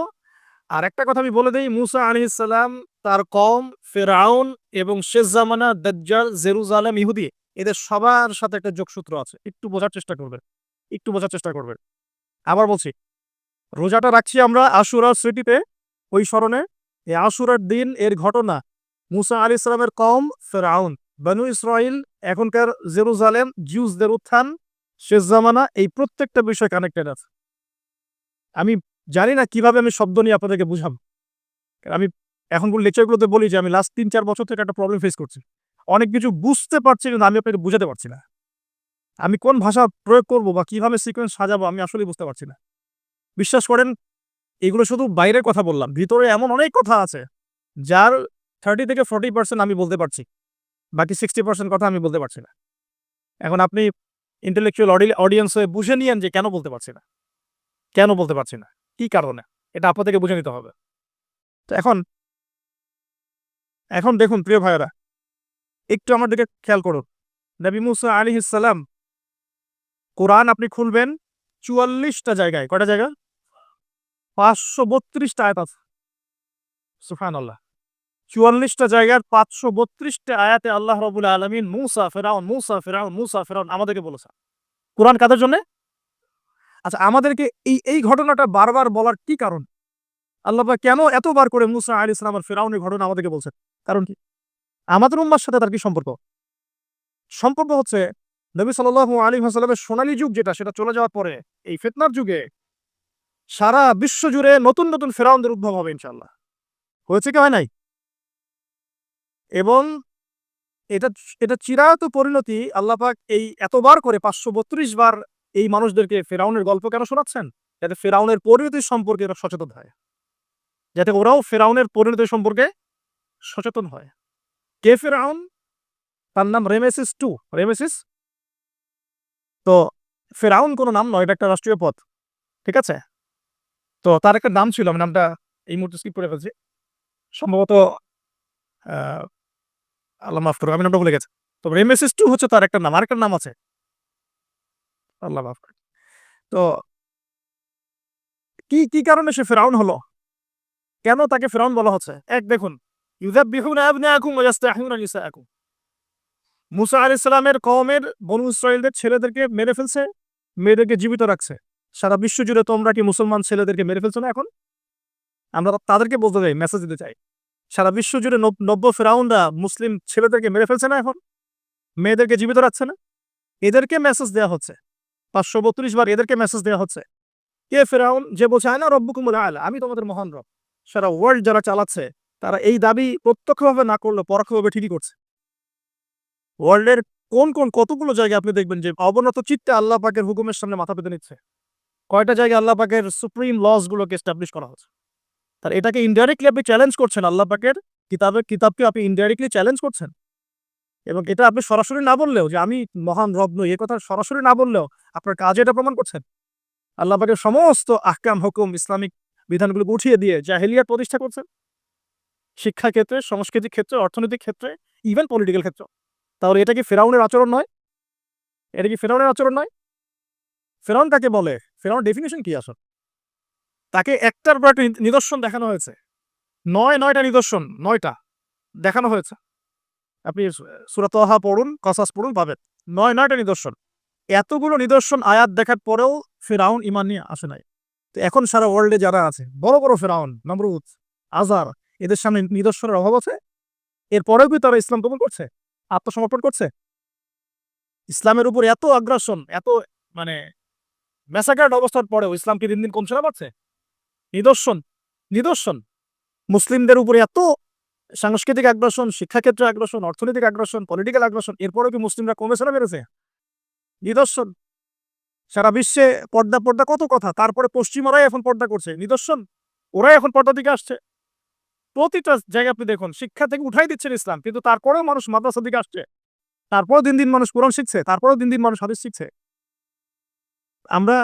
আর একটা কথা আমি বলে দেই, মুসা আলাইহিস সালাম, তার কওম, ফিরআউন এবং শেষ জামানা, দাজ্জাল, জেরুজালেম, ইহুদি, এদের সবার সাথে একটা যোগসূত্র আছে। একটু বোঝার চেষ্টা করবেন, একটু বোঝার চেষ্টা করবেন। আবার বলছি, রোজাটা রাখছি আমরা আশুরার স্মৃতিতে, ওই স্মরণে। এই আশুরার দিন এর ঘটনা, মুসা আলাইহিস সালামের কওম, ফিরআউন, বনু ইসরাইল, এখনকার জেরুজালেম, জিউসদের উত্থান, শেষ জামানা, এই প্রত্যেকটা বিষয় কানেক্টেড আছে। আমি জানি না কিভাবে আমি শব্দ নিয়ে আপনাদেরকে বুঝাবো। আমি এখন লেকচারগুলোতে বলি যে আমি লাস্ট ৩-৪ বছর থেকে একটা প্রবলেম ফেস করছি। অনেক কিছু বুঝতে পারছি কিন্তু আমি আপনাকে বুঝাতে পারছি না। আমি কোন ভাষা প্রয়োগ করব বা কিভাবে সিকোয়েন্স সাজাবো আমি আসলেই বুঝতে পারছি না। বিশ্বাস করেন, এগুলো শুধু বাইরের কথা বললাম। ভিতরে এমন অনেক কথা আছে যার 30 থেকে 40% আমি বলতে পারছি। বাকি 60% কথা আমি বলতে পারছি না। এখন আপনি ইন্টেলেকচুয়াল অডিয়েন্স হয়ে বুঝে নিয়েন যে কেন বলতে পারছি না। কেন বলতে পারছি না? কি কারণে? এটা আপনাদেরকে বুঝে নিতে হবে। তো এখন দেখুন প্রিয় ভাইয়েরা, একটু আমার দিকে খেয়াল করুন। নবী মুসা আলাইহিস সালাম, কোরআন আপনি খুলবেন ৪৪ টা জায়গায়। কয়টা জায়গা? ৫৩২ টা আয়াত আছে। সুবহানাল্লাহ। ৪৪ টা জায়গার ৫৩২ টা আয়াতে আল্লাহ রাব্বুল আলামিন মুসা, ফিরআউন, মুসা, ফিরআউন, মুসা, ফিরআউন আমাদেরকে বলেছে। কোরআন কাদের জন্যে? আচ্ছা, আমাদেরকে এই ঘটনাটা বারবার বলার কি কারণ? আল্লাহ পাক কেন এতবার করে মুসা আলাইহিস সালাম আর ফিরআউনের ঘটনা আমাদেরকে বলছেন? কারণ কি? আমাদের উম্মাহর সাথে তার কি সম্পর্ক? সম্পর্ক হচ্ছে নবী সাল্লাল্লাহু আলাইহি ওয়াসাল্লামের সোনালী যুগ যেটা, সেটা চলে যাওয়ার পরে এই ফিতনার যুগে সারা বিশ্ব জুড়ে নতুন, নতুন ফেরাউনদের উদ্ভব হবে ইনশাআল্লাহ। হয়েছে কি হয় নাই? এবং এটা এটা চিরায়ত পরিণতি। আল্লাহ পাক এই এতবার করে ৫৩২ বার এই মানুষদেরকে ফেরাউনের গল্প কেন শোনাচ্ছেন? যাতে ফেরাউনের পরিণতি সম্পর্কে এরা সচেতন হয়। যাতে ওরাও ফেরাউনের পরিণতি সম্পর্কে সচেতন হয়। কে ফেরাউন? তার নাম রেমেসিস 2, রেমেসিস। তো ফেরাউন কোন নাম নয়, এটা একটা রাষ্ট্রীয় পদ। ঠিক আছে? তো তার একটা নাম ছিল, আমি নামটা এই মুহূর্তে স্কিপ করে ফেলছি। সম্ভবত আ আল্লাহ মাফ করুক, আমি নামটা ভুলে গেছি। তো রেমেসিস 2 হচ্ছে তার একটা নাম। আরেকটা নাম আছে। আল্লাহ মাফ করুক। তো কি কারণে সে ফেরাউন হলো? কেন তাকে ফেরাউন বলা হচ্ছে? দেখুন, ইউযাব্বিহুনা আবনাআকুম ওয়া ইস্তাহয়ুনা নিসাআকুম। মুসা আলাইহিস সালামের কওমের বনু ইসরাইলদের ছেলেদেরকে মেরে ফেলছে, মেয়েদেরকে জীবিত রাখছে। সারা বিশ্ব জুড়ে তোমরা কি মুসলমান ছেলেদেরকে মেরে ফেলছো না এখন? আমরা তাদেরকে বলতে চাই, মেসেজ দিতে চাই। সারা বিশ্ব জুড়ে নব্য ফেরাউনরা মুসলিম ছেলেদেরকে মেরে ফেলছে না এখন? মেয়েদেরকে জীবিত রাখছে না? এদেরকে মেসেজ দেয়া হচ্ছে। ৫৩২ বার এদেরকে মেসেজ দেয়া হচ্ছে। কে ফেরাউন? যে বলছে আনা রব্বুকুমুল আ'লা, আমি তোমাদের মহান রব। সারা ওয়ার্ল্ড যারা চালাচ্ছে, তারা এই দাবি প্রত্যক্ষভাবে না করলেও পরোক্ষভাবে ঠিকই করছে। ওয়ার্ল্ডের কোন কতগুলো জায়গায় আপনি দেখবেন যে অবনত চিত্তে আল্লাহ পাকের হুকুমের সামনে মাথা পেতে নিচ্ছে। কয়টা জায়গায় আল্লাহ পাকের সুপ্রিম লস গুলোকে এস্টাবলিশ করা হচ্ছে। তার এটাকে ইনডাইরেক্টলি আপনি চ্যালেঞ্জ করছেন। আল্লাহ পাকের কিতাবকে আপনি ইনডাইরেক্টলি চ্যালেঞ্জ করছেন। এবং এটা আপনি সরাসরি না বললেও, যে আমি মহান রব নই, এ কথা সরাসরি না বললেও আপনার কাজে এটা প্রমাণ করছেন। আল্লাহ পাকের সমস্ত আহকাম, হুকুম, ইসলামিক বিধানগুলোকে উঠিয়ে দিয়ে জাহেলিয়াত প্রতিষ্ঠা করছেন। শিক্ষা ক্ষেত্রে, সংস্কৃতিক ক্ষেত্রে, অর্থনৈতিক ক্ষেত্রে, ইভেন পলিটিক্যাল ক্ষেত্রে। তাহলে এটা কি ফেরাউনের আচরণ নয়? এটা কি ফেরাউনের আচরণ নয়? ফেরাউন কাকে বলে? ফেরাউনের ডেফিনিশন কি আসলে? তাকে একটার পর একটা নিদর্শন দেখানো হয়েছে। ৯টা নিদর্শন, ৯টা দেখানো হয়েছে। আপনি সূরা তাহা পড়ুন, কসাস পড়ুন, পাবেন। ৯টা নিদর্শন। এতগুলো নিদর্শন আয়াত দেখার পরেও ফিরআউন ঈমান নিয়ে আসে নাই। তো এখন সারা ওয়ার্ল্ডে যারা আছে বড় বড় ফেরাউন, নমরুদ, আজার, এদের সামনে নিদর্শনের অভাব আছে? এরপরেও কি তারা ইসলাম কবুল করছে, আত্মসমর্পণ করছে? ইসলামের উপর এত আগ্রাসন, এত মানে ম্যাসাকার্ড অবস্থার পরেও ইসলাম কি দিন দিন কমছে না বাড়ছে? নিদর্শন, নিদর্শন। মুসলিমদের উপরে এত সাংস্কৃতিক আগ্রাসন, শিক্ষাক্ষেত্রে আগ্রাসন, অর্থনৈতিক আগ্রাসন, পলিটিক্যাল আগ্রাসন, এরপরেও কি মুসলিমরা কমেছে না বেড়েছে? নিদর্শন। সারা বিশ্বে পর্দা পর্দা কত কথা, তারপরে পশ্চিমারাই এখন পর্দা করছে, নিদর্শন। ওরাই এখন পর্দা দিকে আসছে। প্রতিটা জায়গায় আপনি দেখুন শিক্ষা থেকে উঠাই দিচ্ছেন ইসলাম, কিন্তু তারপরেও মানুষ মাদ্রাসা দিকে আসছে, তারপরেও দিন দিন মানুষ কোরআন শিখছে, তারপরেও দিন দিন মানুষ হাদিস শিখছে। আমরা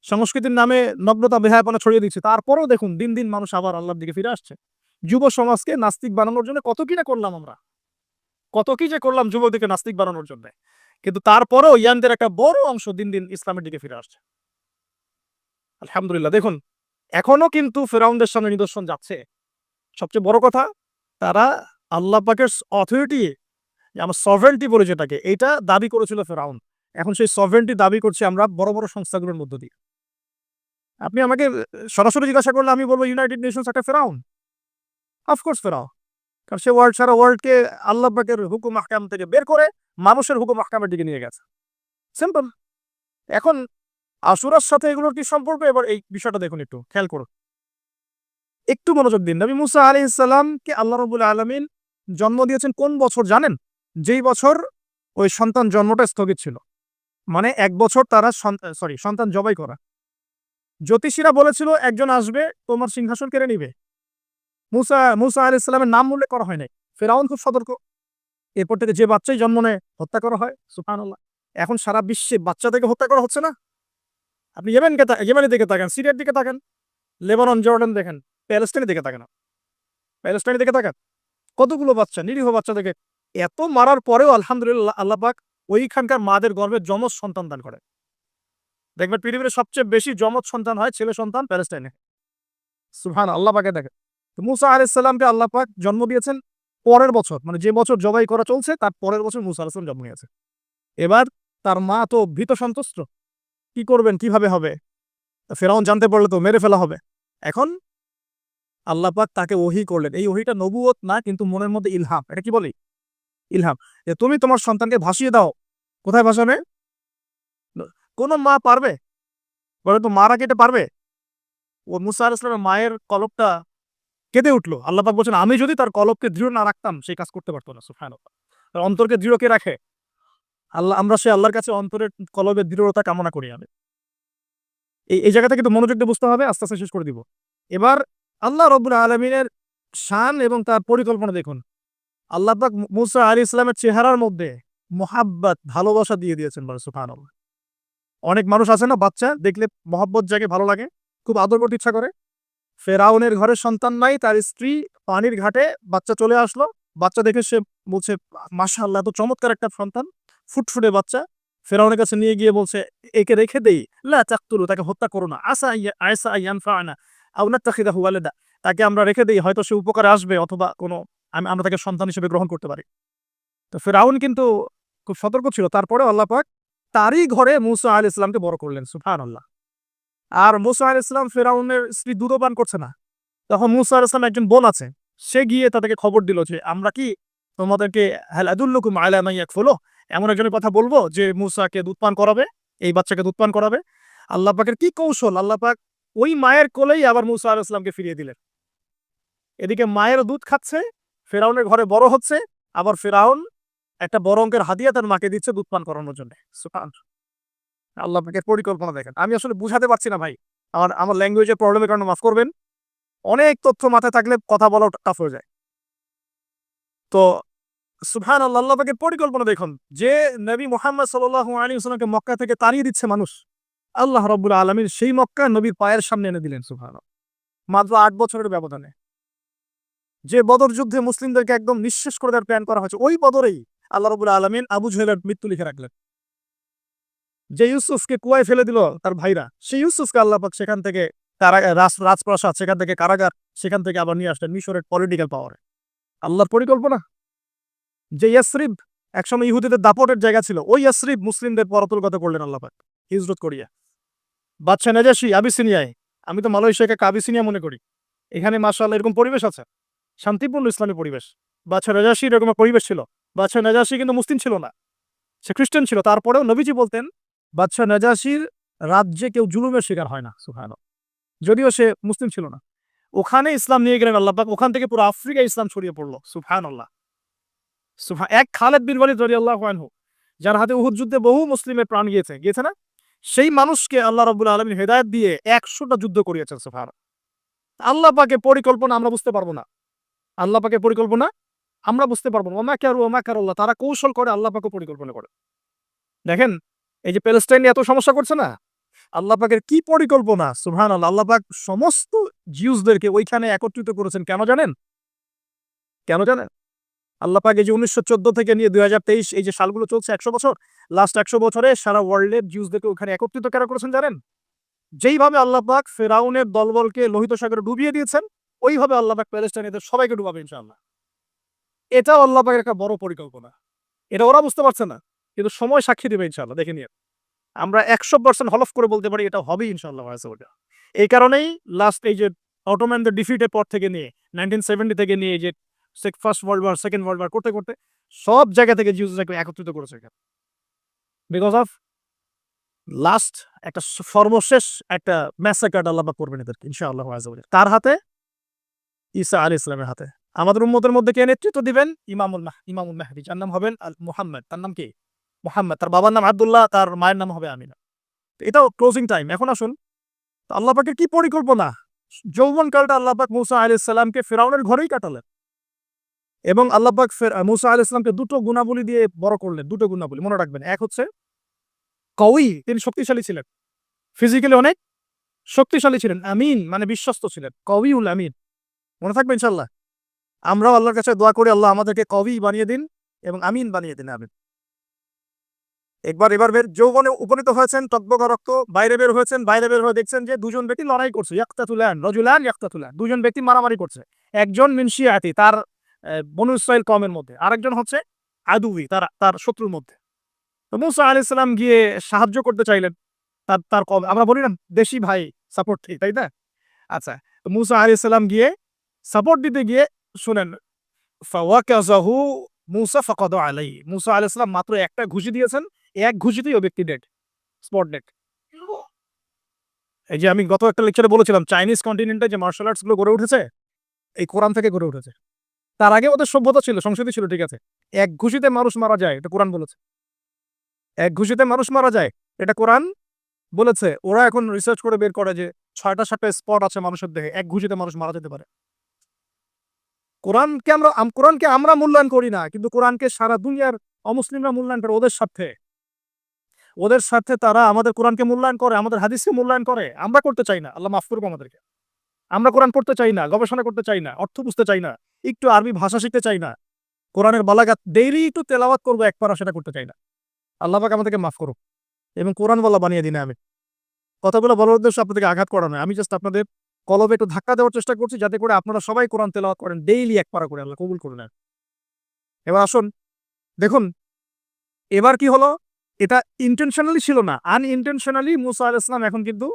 সংস্কৃতির নামে নগ্নতা বেহায়াপনা ছড়িয়ে দিচ্ছি, তারপরেও দেখুন দিন দিন মানুষ আবার আল্লাহর দিকে ফিরে আসছে। যুব সমাজকে নাস্তিক বানানোর জন্য কত কি না করলাম আমরা, কত কি যে করলাম যুবকদেরকে নাস্তিক বানানোর জন্য, কিন্তু তারপরেও ইয়ানদের একটা বড় অংশ দিন দিন ইসলামের দিকে ফিরে আসছে। আলহামদুলিল্লাহ। দেখুন এখনো কিন্তু ফেরাউনদের সামনে নিদর্শন যাচ্ছে। সবচেয়ে বড় কথা, তারা আল্লাহ পাকের অথরিটি, আমার সভরেন্টি বলে যেটাকে, এটা দাবি করেছিল ফেরাউন। এখন সেই সভরেন্টি দাবি করছে আমরা বড় বড় সংস্থাগুলোর মধ্য দিয়ে। আপনি আমাকে সরাসরি জিজ্ঞাসা করলে আমি বলবো ইউনাইটেড নেশনস একটা ফেরাউন। অফকোর্স ফেরাও, কারণ সে সারা ওয়ার্ল্ডকে আল্লাহ পাকের হুকুম আহকাম থেকে বের করে মানুষের হুকুম আহকামের দিকে নিয়ে গেছে। সিম্পল। এখন আশুরার সাথে এগুলোর কি সম্পর্ক, এবার এই বিষয়টা দেখুন, একটু খেয়াল করুন, একটু মনোযোগ দিন। নবী মুসা আলাইহিস সালামকে আল্লাহ রাব্বুল আলামিন জন্ম দিয়েছেন কোন বছর জানেন? যেই বছর ওই সন্তান জন্মটা স্থগিত ছিল, মানে 1 বছর তারা সন্তান জবাই করা। জ্যোতিষীরা বলেছিল একজন আসবে তোমার সিংহাসন কেড়ে নিবে। মুসা আলাইহিস সালামের নাম উল্লেখ করা হয় নাই। ফেরাউন খুব সতর্ক। এরপর থেকে যে বাচ্চাই জন্ম নেয় হত্যা করা হয়। সুবহানাল্লাহ। এখন সারা বিশ্বে বাচ্চাদেরকে হত্যা করা হচ্ছে না? আপনি ইয়েমেনের দিকে তাকান, সিরিয়ার দিকে তাকান, লেবানন, জর্ডান দেখেন, প্যালেস্টাইনের দিকে তাকান, প্যালেস্টাইনের দিকে তাকান, কতগুলো বাচ্চা, নিরীহ বাচ্চাদেরকে এত মারার পরেও আলহামদুলিল্লাহ আল্লাহ পাক ওইখানকার মাদের গর্ভে যমজ সন্তান দান করে। দেখবেন পৃথিবীর সবচেয়ে বেশি যমজ সন্তান হয় ছেলে সন্তান প্যালেস্টাইনে। সুবহান আল্লাহ পাকে দেখেন। তো মুসা আলাইহিস সালামকে আল্লাহ পাক জন্ম দিয়েছেন পরের বছর, মানে যে বছর জবাই করা চলছে তার পরের বছর মুসা আলাইহিস সালাম জন্ম নিয়েছে। এবার তার মা তো ভীত সন্ত্রস্ত, কি করবেন, কিভাবে হবে? ফেরাউন জানতে পারলে তো মেরে ফেলা হবে। এখন আল্লাহ পাক তাকে ওহী করলেন। এই ওহীটা নবুয়ত না, কিন্তু মনের মধ্যে ইলহাম। এটা কি বলি? ইলহাম। যে তুমি তোমার সন্তানকে ভাসিয়ে দাও। কোথায় ভাসাবে? কোন মা পারবে? বলে তো মারা কেটে পারবে? ও মুসা আলাইহিস সালামের মায়ের কলবটা কেঁদে উঠলো। আল্লাহ পাক বলছেন আমি যদি তার কলবকে দৃঢ় না রাখতাম সেই কাজ করতে পারতো না। সুবহানাল্লাহ। তার অন্তরকে দৃঢ় কে রাখে? আল্লাহ। আমরা সে আল্লাহর কাছে অন্তরের কলবের দৃঢ়তা কামনা করি আমি। এই জায়গাটা কিন্তু মনোযোগ দিয়ে বুঝতে হবে, আস্তে আস্তে শেষ করে দিব। এবার আল্লাহ রাব্বুল আলামিনের শান এবং তার পরিকল্পনা দেখুন। আল্লাহ পাক মুসা আলাইহিস সালামের চেহারার মধ্যে মোহাব্বত, ভালোবাসা দিয়ে দিয়েছেন। বলে সুবহানাল্লাহ। অনেক মানুষ আছে না, বাচ্চা দেখলে মহব্বত জাগে, ভালো লাগে, খুব আদর করতে ইচ্ছা করে। ফেরাউনের ঘরে সন্তান নাই, তার স্ত্রী পানির ঘাটে বাচ্চা চলে আসলো। বাচ্চা দেখে সে বলছে মাশাআল্লাহ, এত চমৎকার একটা সন্তান, ফুটফুটে বাচ্চা। ফেরাউনের কাছে নিয়ে গিয়ে বলছে একে রেখে দেই, লা তাকতুলু, তাকে হত্যা করো না, আয়সা আইয়ানফাআনা আও নাত্তাখিযাহু ওয়ালাদা, তাকে আমরা রেখে দেই, হয়তো সে উপকারে আসবে, অথবা কোনো আমরা তাকে সন্তান হিসেবে গ্রহণ করতে পারি। তো ফেরাউন কিন্তু খুব সতর্ক ছিল, তারপরেও আল্লাহ পাক তারই ঘরে মুসা আলাইহিস সালামকে বড় করলেন। সুবহানাল্লাহ। আর মুসা আলাইহিস সালাম ফেরাউনের স্ত্রী দুধও পান করছে না। তখন মুসা আলাইহিস সালামের একজন বোন আছে, সে গিয়ে তাদেরকে খবর দিল যে আমরা কি তোমাদেরকে হাল আদুল্লুকুম আলা মান ইয়াকফুলুহ, এমন একজনের কথা বলবো যে মুসাকে দুধ পান করাবে, এই বাচ্চাকে দুধ পান করাবে। আল্লাহ পাকের কি কৌশল, আল্লাহ পাক ওই মায়ের কোলেই আবার মুসা আলাইহিস সালামকে ফিরিয়ে দিলেন। এদিকে মায়ের দুধ খাচ্ছে, ফেরাউনের ঘরে বড় হচ্ছে, আবার ফেরাউন একটা বড় অঙ্কের হাদিয়া তার মাকে দিচ্ছে দুধ পান করানোর জন্য। সুবহানাল্লাহ। আল্লাহ পাকের পরিকল্পনা দেখেন। আমি আসলে বুঝাতে পারছি না ভাই, আমার ল্যাঙ্গুয়েজের প্রবলেমের কারণে মাফ করবেন। অনেক তথ্য মাথায় থাকলে কথা বলা টাফ হয়ে যায়। তো সুবহানাল্লাহ, আল্লাহ পাকের পরিকল্পনা দেখুন, যে নবী মুহাম্মদ সাল্লাল্লাহু আলাইহি ওয়াসাল্লামকে মক্কা থেকে তাড়িয়ে দিচ্ছে মানুষ, আল্লাহ রাব্বুল আলামিন সেই মক্কা নবীর পায়ের সামনে এনে দিলেন। সুবহানাল্লাহ। মাত্র 8 বছরের ব্যবধানে। যে বদর যুদ্ধে মুসলিমদেরকে একদম নিঃশেষ করে দেওয়ার প্ল্যান করা হয়েছে, ওই বদরেই আল্লাহ রাব্বুল আলামিন আবু জেহেলের মৃত্যু লিখে রাখলেন। যে ইউসুফকে কুয়ায় ফেলে দিল তার ভাইরা, সেই ইউসুফকে আল্লাহ পাক সেখান থেকে রাজপ্রাসাদ, সেখান থেকে কারাগার, সেখান থেকে আবার নিয়ে আসলেন মিশরের পলিটিক্যাল পাওয়ারে। আল্লাহর পরিকল্পনা। যে ইয়াসরিব একসময় ইহুদিদের দাপটের জায়গা ছিল, ওই ইয়াসরিব মুসলিমদের পরতুলগত করলেন আল্লাহ পাক হিজরত করিয়া। বাদশা নাজাশী আবিসিনিয়ায় আমি তো মালয়েশিয়াকে কাবিসিনিয়া মনে করি। এখানে মাশাআল্লাহ এরকম পরিবেশ আছে, শান্তিপূর্ণ ইসলামী পরিবেশ। বাদশা নাজাশীর এরকম পরিবেশ ছিল। বাদশা নাজাশী কিন্তু মুসলিম ছিল না, সে খ্রিস্টান ছিল। তারপরেও নবীজি বলতেন বাদশা নাজাশীর রাজ্যে কেউ জুলুমের শিকার হয় না, সুবহানাল্লাহ। যদিও সে মুসলিম ছিল না, ওখানে ইসলাম নিয়ে গেলেন আল্লাহ পাক, ওখান থেকে পুরো আফ্রিকায় ইসলাম ছড়িয়ে পড়লো, সুবহানাল্লাহ। এক খালেদ বিন ওয়ালিদ রাদিয়াল্লাহু আনহু, যার হাতে উহুদ যুদ্ধে বহু মুসলিমের প্রাণ গিয়েছে না? সেই মানুষকে আল্লাহ রাব্বুল আলামিন হেদায়েত দিয়ে ১০০টা যুদ্ধ করিয়েছেন, সুবহানাল্লাহ। আল্লাহ পাকের পরিকল্পনা আমরা বুঝতে পারবো না। আল্লাহ পাকের পরিকল্পনা আমরা বুঝতে পারবো না। ওয়া মা কারাল্লাহ, তারা কৌশল করে, আল্লাহ পাকও পরিকল্পনা করে। দেখেন, এই যে প্যালেস্টাইন নিয়ে এত সমস্যা করছে না, আল্লাহ পাকের কি পরিকল্পনা, সুবহানাল্লাহ। আল্লাহ পাক সমস্ত জিউসদেরকে ওইখানে একত্রিত করেছেন, কেন জানেন? কেন জানেন? আল্লাহ পাক এই যে ১৯১৪ থেকে নিয়ে ২০২৩ এই যে সালগুলো চলছে, ১০০ বছর, লাস্ট ১০০ বছরে সারা ওয়ার্ল্ডের জিউসদেরকে ওখানে একত্রিত কেন করেছেন জানেন? যেইভাবে আল্লাহ পাক ফেরাউনের দলবলকে লোহিত সাগরে ডুবিয়ে দিয়েছেন, ওইভাবে আল্লাহ পাক প্যালেস্টাইনিদের সবাইকে ডুবাবে ইনশাআল্লাহ। এটাও আল্লাহ পাকের একটা বড় পরিকল্পনা। এটা ওরা বুঝতে পারছে না, কিন্তু সময় সাক্ষী দেবে ইনশাআল্লাহ, দেখে নিয়েন। আমরা ১০০% হলফ করে বলতে পারি এটা হবেই ইনশাআল্লাহ আযza ওয়া জাল্লা। এই কারণেই লাস্ট এই যে অটোম্যানদের ডিফিটের পর থেকে নিয়ে 1970 থেকে নিয়ে এই যে first world war, second world war করতে, করতে সব জায়গা থেকে জিউসদেরকে একত্রিত করেছে এখানে। বিকজ অফ লাস্ট একটা সর্বশেষ একটা ম্যাসাকার আল্লাহ পাক করবেন এদেরকে ইনশাআল্লাহ আযza ওয়া জাল্লা। তার হাতে, ঈসা আলাইহিস সালামের হাতে। আমাদের উম্মতের মধ্যে কে নেতৃত্ব দিবেন? ইমামুল মাহদী, যার নাম হবেন মুহাম্মদ। তার নাম কি? মুহাম্মদ। তার বাবার নাম আব্দুল্লাহ, তার মায়ের নাম হবে আমিনা। তো এটাও ক্লোজিং টাইম। এখন আসুন, তো আল্লাহ পাকের কি পরিকল্পনা? যৌবনকালটা আল্লাহ পাক মুসা আলাইহিস সালামকে ফিরআউনের ঘরেই কাটালেন, এবং আল্লাহ পাক মুসা আলাইহিস সালামকে দুটো গুণাবলী দিয়ে বড় করলেন। দুটো গুণাবলী মনে রাখবেন। এক হচ্ছে কওয়ী, তিনি শক্তিশালী ছিলেন, ফিজিক্যালি অনেক শক্তিশালী ছিলেন। আমিন মানে বিশ্বস্ত ছিলেন, কওয়ীউল আমিন। মনে থাকবে ইনশাআল্লাহ। আমরাও আল্লাহর কাছে দোয়া করি, আল্লাহ আমাদেরকে কওয়ী বানিয়ে দিন এবং আমিন বানিয়ে দিন, আমিন। এবার যৌবনে উপনীত হয়েছেন, টকবকা রক্ত, বাইরে বের হয়েছেন, বাইরে বের হয়ে দেখছেন যে দুজন ব্যক্তি লড়াই করছে, ইয়াকতাতুলান রাজুলান ইয়াকতাতুলান, দুজন ব্যক্তি মারামারি করছে। একজন মিন শিয়াতি, তার বনু ইসরাইল কওমের মধ্যে, আরেকজন হচ্ছে আদুই, তার শত্রুর মধ্যে। তো মুসা আলাইহিস সালাম গিয়ে সাহায্য করতে চাইলেন তার কওম। আমরা বলি না দেশি ভাই সাপোর্ট ঠিক, তাই না? আচ্ছা, তো মুসা আলাইহিস সালাম গিয়ে সাপোর্ট দিতে গিয়ে শুনেন, ফাওয়াকাযাহু মুসা ফাকাদা আলাইহি, মুসা আলাইহিস সালাম মাত্র একটা ঘুষি দিয়েছেন, এক ঘুষিতেই ওই ব্যক্তি ডেড, স্পট ডেড। এই যে আমি গত একটা লেকচারে বলেছিলাম, চাইনিজ কন্টিনেন্টে যে মার্শাল আর্টস গুলো গড়ে উঠেছে, এই কোরআন থেকে গড়ে উঠেছে। তার আগে ওদের সভ্যতা ছিল, সংস্কৃতি ছিল, ঠিক আছে। এক ঘুষিতে মানুষ মারা যায়, এটা কোরআন বলেছে। এক ঘুষিতে মানুষ মারা যায়, এটা কোরআন বলেছে। ওরা এখন রিসার্চ করে বের করে যে ৬টা ৭টা স্পট আছে মানুষের দেহে, এক ঘুষিতে মানুষ মারা যেতে পারে। কোরআনকে আমরা মূল্যায়ন করি না, কিন্তু কোরআনকে সারা দুনিয়ার অমুসলিমরা মূল্যায়ন করে ওদের স্বার্থে তারা আমাদের কোরআনকে মূল্যায়ন করে, আমাদের হাদিসকে মূল্যায়ন করে। আমরা করতে চাই না, আল্লাহ মাফ করুক আমাদেরকে। আমরা কোরআন পড়তে চাই না, গবেষণা করতে চাই না, অর্থ বুঝতে চাই না, একটু আরবি ভাষা শিখতে চাই না, কোরআনের বালাগাত ডেইলি একটু তেলাওয়াত করবো একবার, সেটা করতে চাই না। আল্লাহ পাক আমাদেরকে মাফ করুক এবং কোরআন বলা বানিয়ে দিন। আমি কথাগুলো বলার উদ্দেশ্য আপনাদেরকে আঘাত করা নয়, আমি জাস্ট আপনাদের কলবে একটু ধাক্কা দেওয়ার চেষ্টা করছি, যাতে করে আপনারা সবাই কোরআন তেলাওয়াত করেন ডেইলি এক পারা করে, আল্লাহ কবুল করে নেন। এবার আসুন, দেখুন এবার কি হলো। এটা ইন্টেনশনালি ছিল না, আনইনটেনশনালি মুসা আলাইহিস সালাম এখন কিন্তু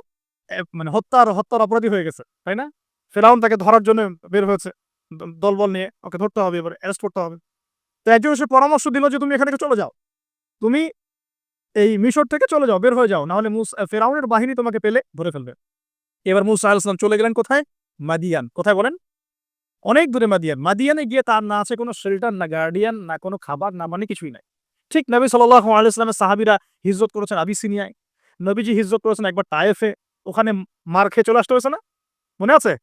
মানে হত্যার অপরাধী হয়ে গেছে, তাই না? ফেরাউন তাকে ধরার জন্য বের হয়েছে দলবল নিয়ে, ওকে ধরতে হবে, এবার অ্যারেস্ট করতে হবে। তো একজন এসে পরামর্শ দিল যে তুমি এখান থেকে চলে যাও, তুমি এই মিশর থেকে চলে যাও, বের হয়ে যাও, না হলে ফেরাউনের বাহিনী তোমাকে পেলে ধরে ফেলবে। এবার মুসা আলাইহিস সালাম চলে গেলেন কোথায়? মাদিয়ান। কোথায় বলেন? অনেক দূরে মাদিয়ান। মাদিয়ানে গিয়ে তার না আছে কোনো শেল্টার, না গার্ডিয়ান, না কোনো খাবার, না মানে কিছুই নাই। ঠিক নবী সাল্লাল্লাহু আলাইহি ওয়াসাল্লামের সাহাবীরা হিজরত করেছেন আবিসিনিয়ায়, নবীজি হিজরত করেছেন একবার তায়েফে, ওখানে মার খেয়ে চলে আসতে হয়েছে না? মনে আছে?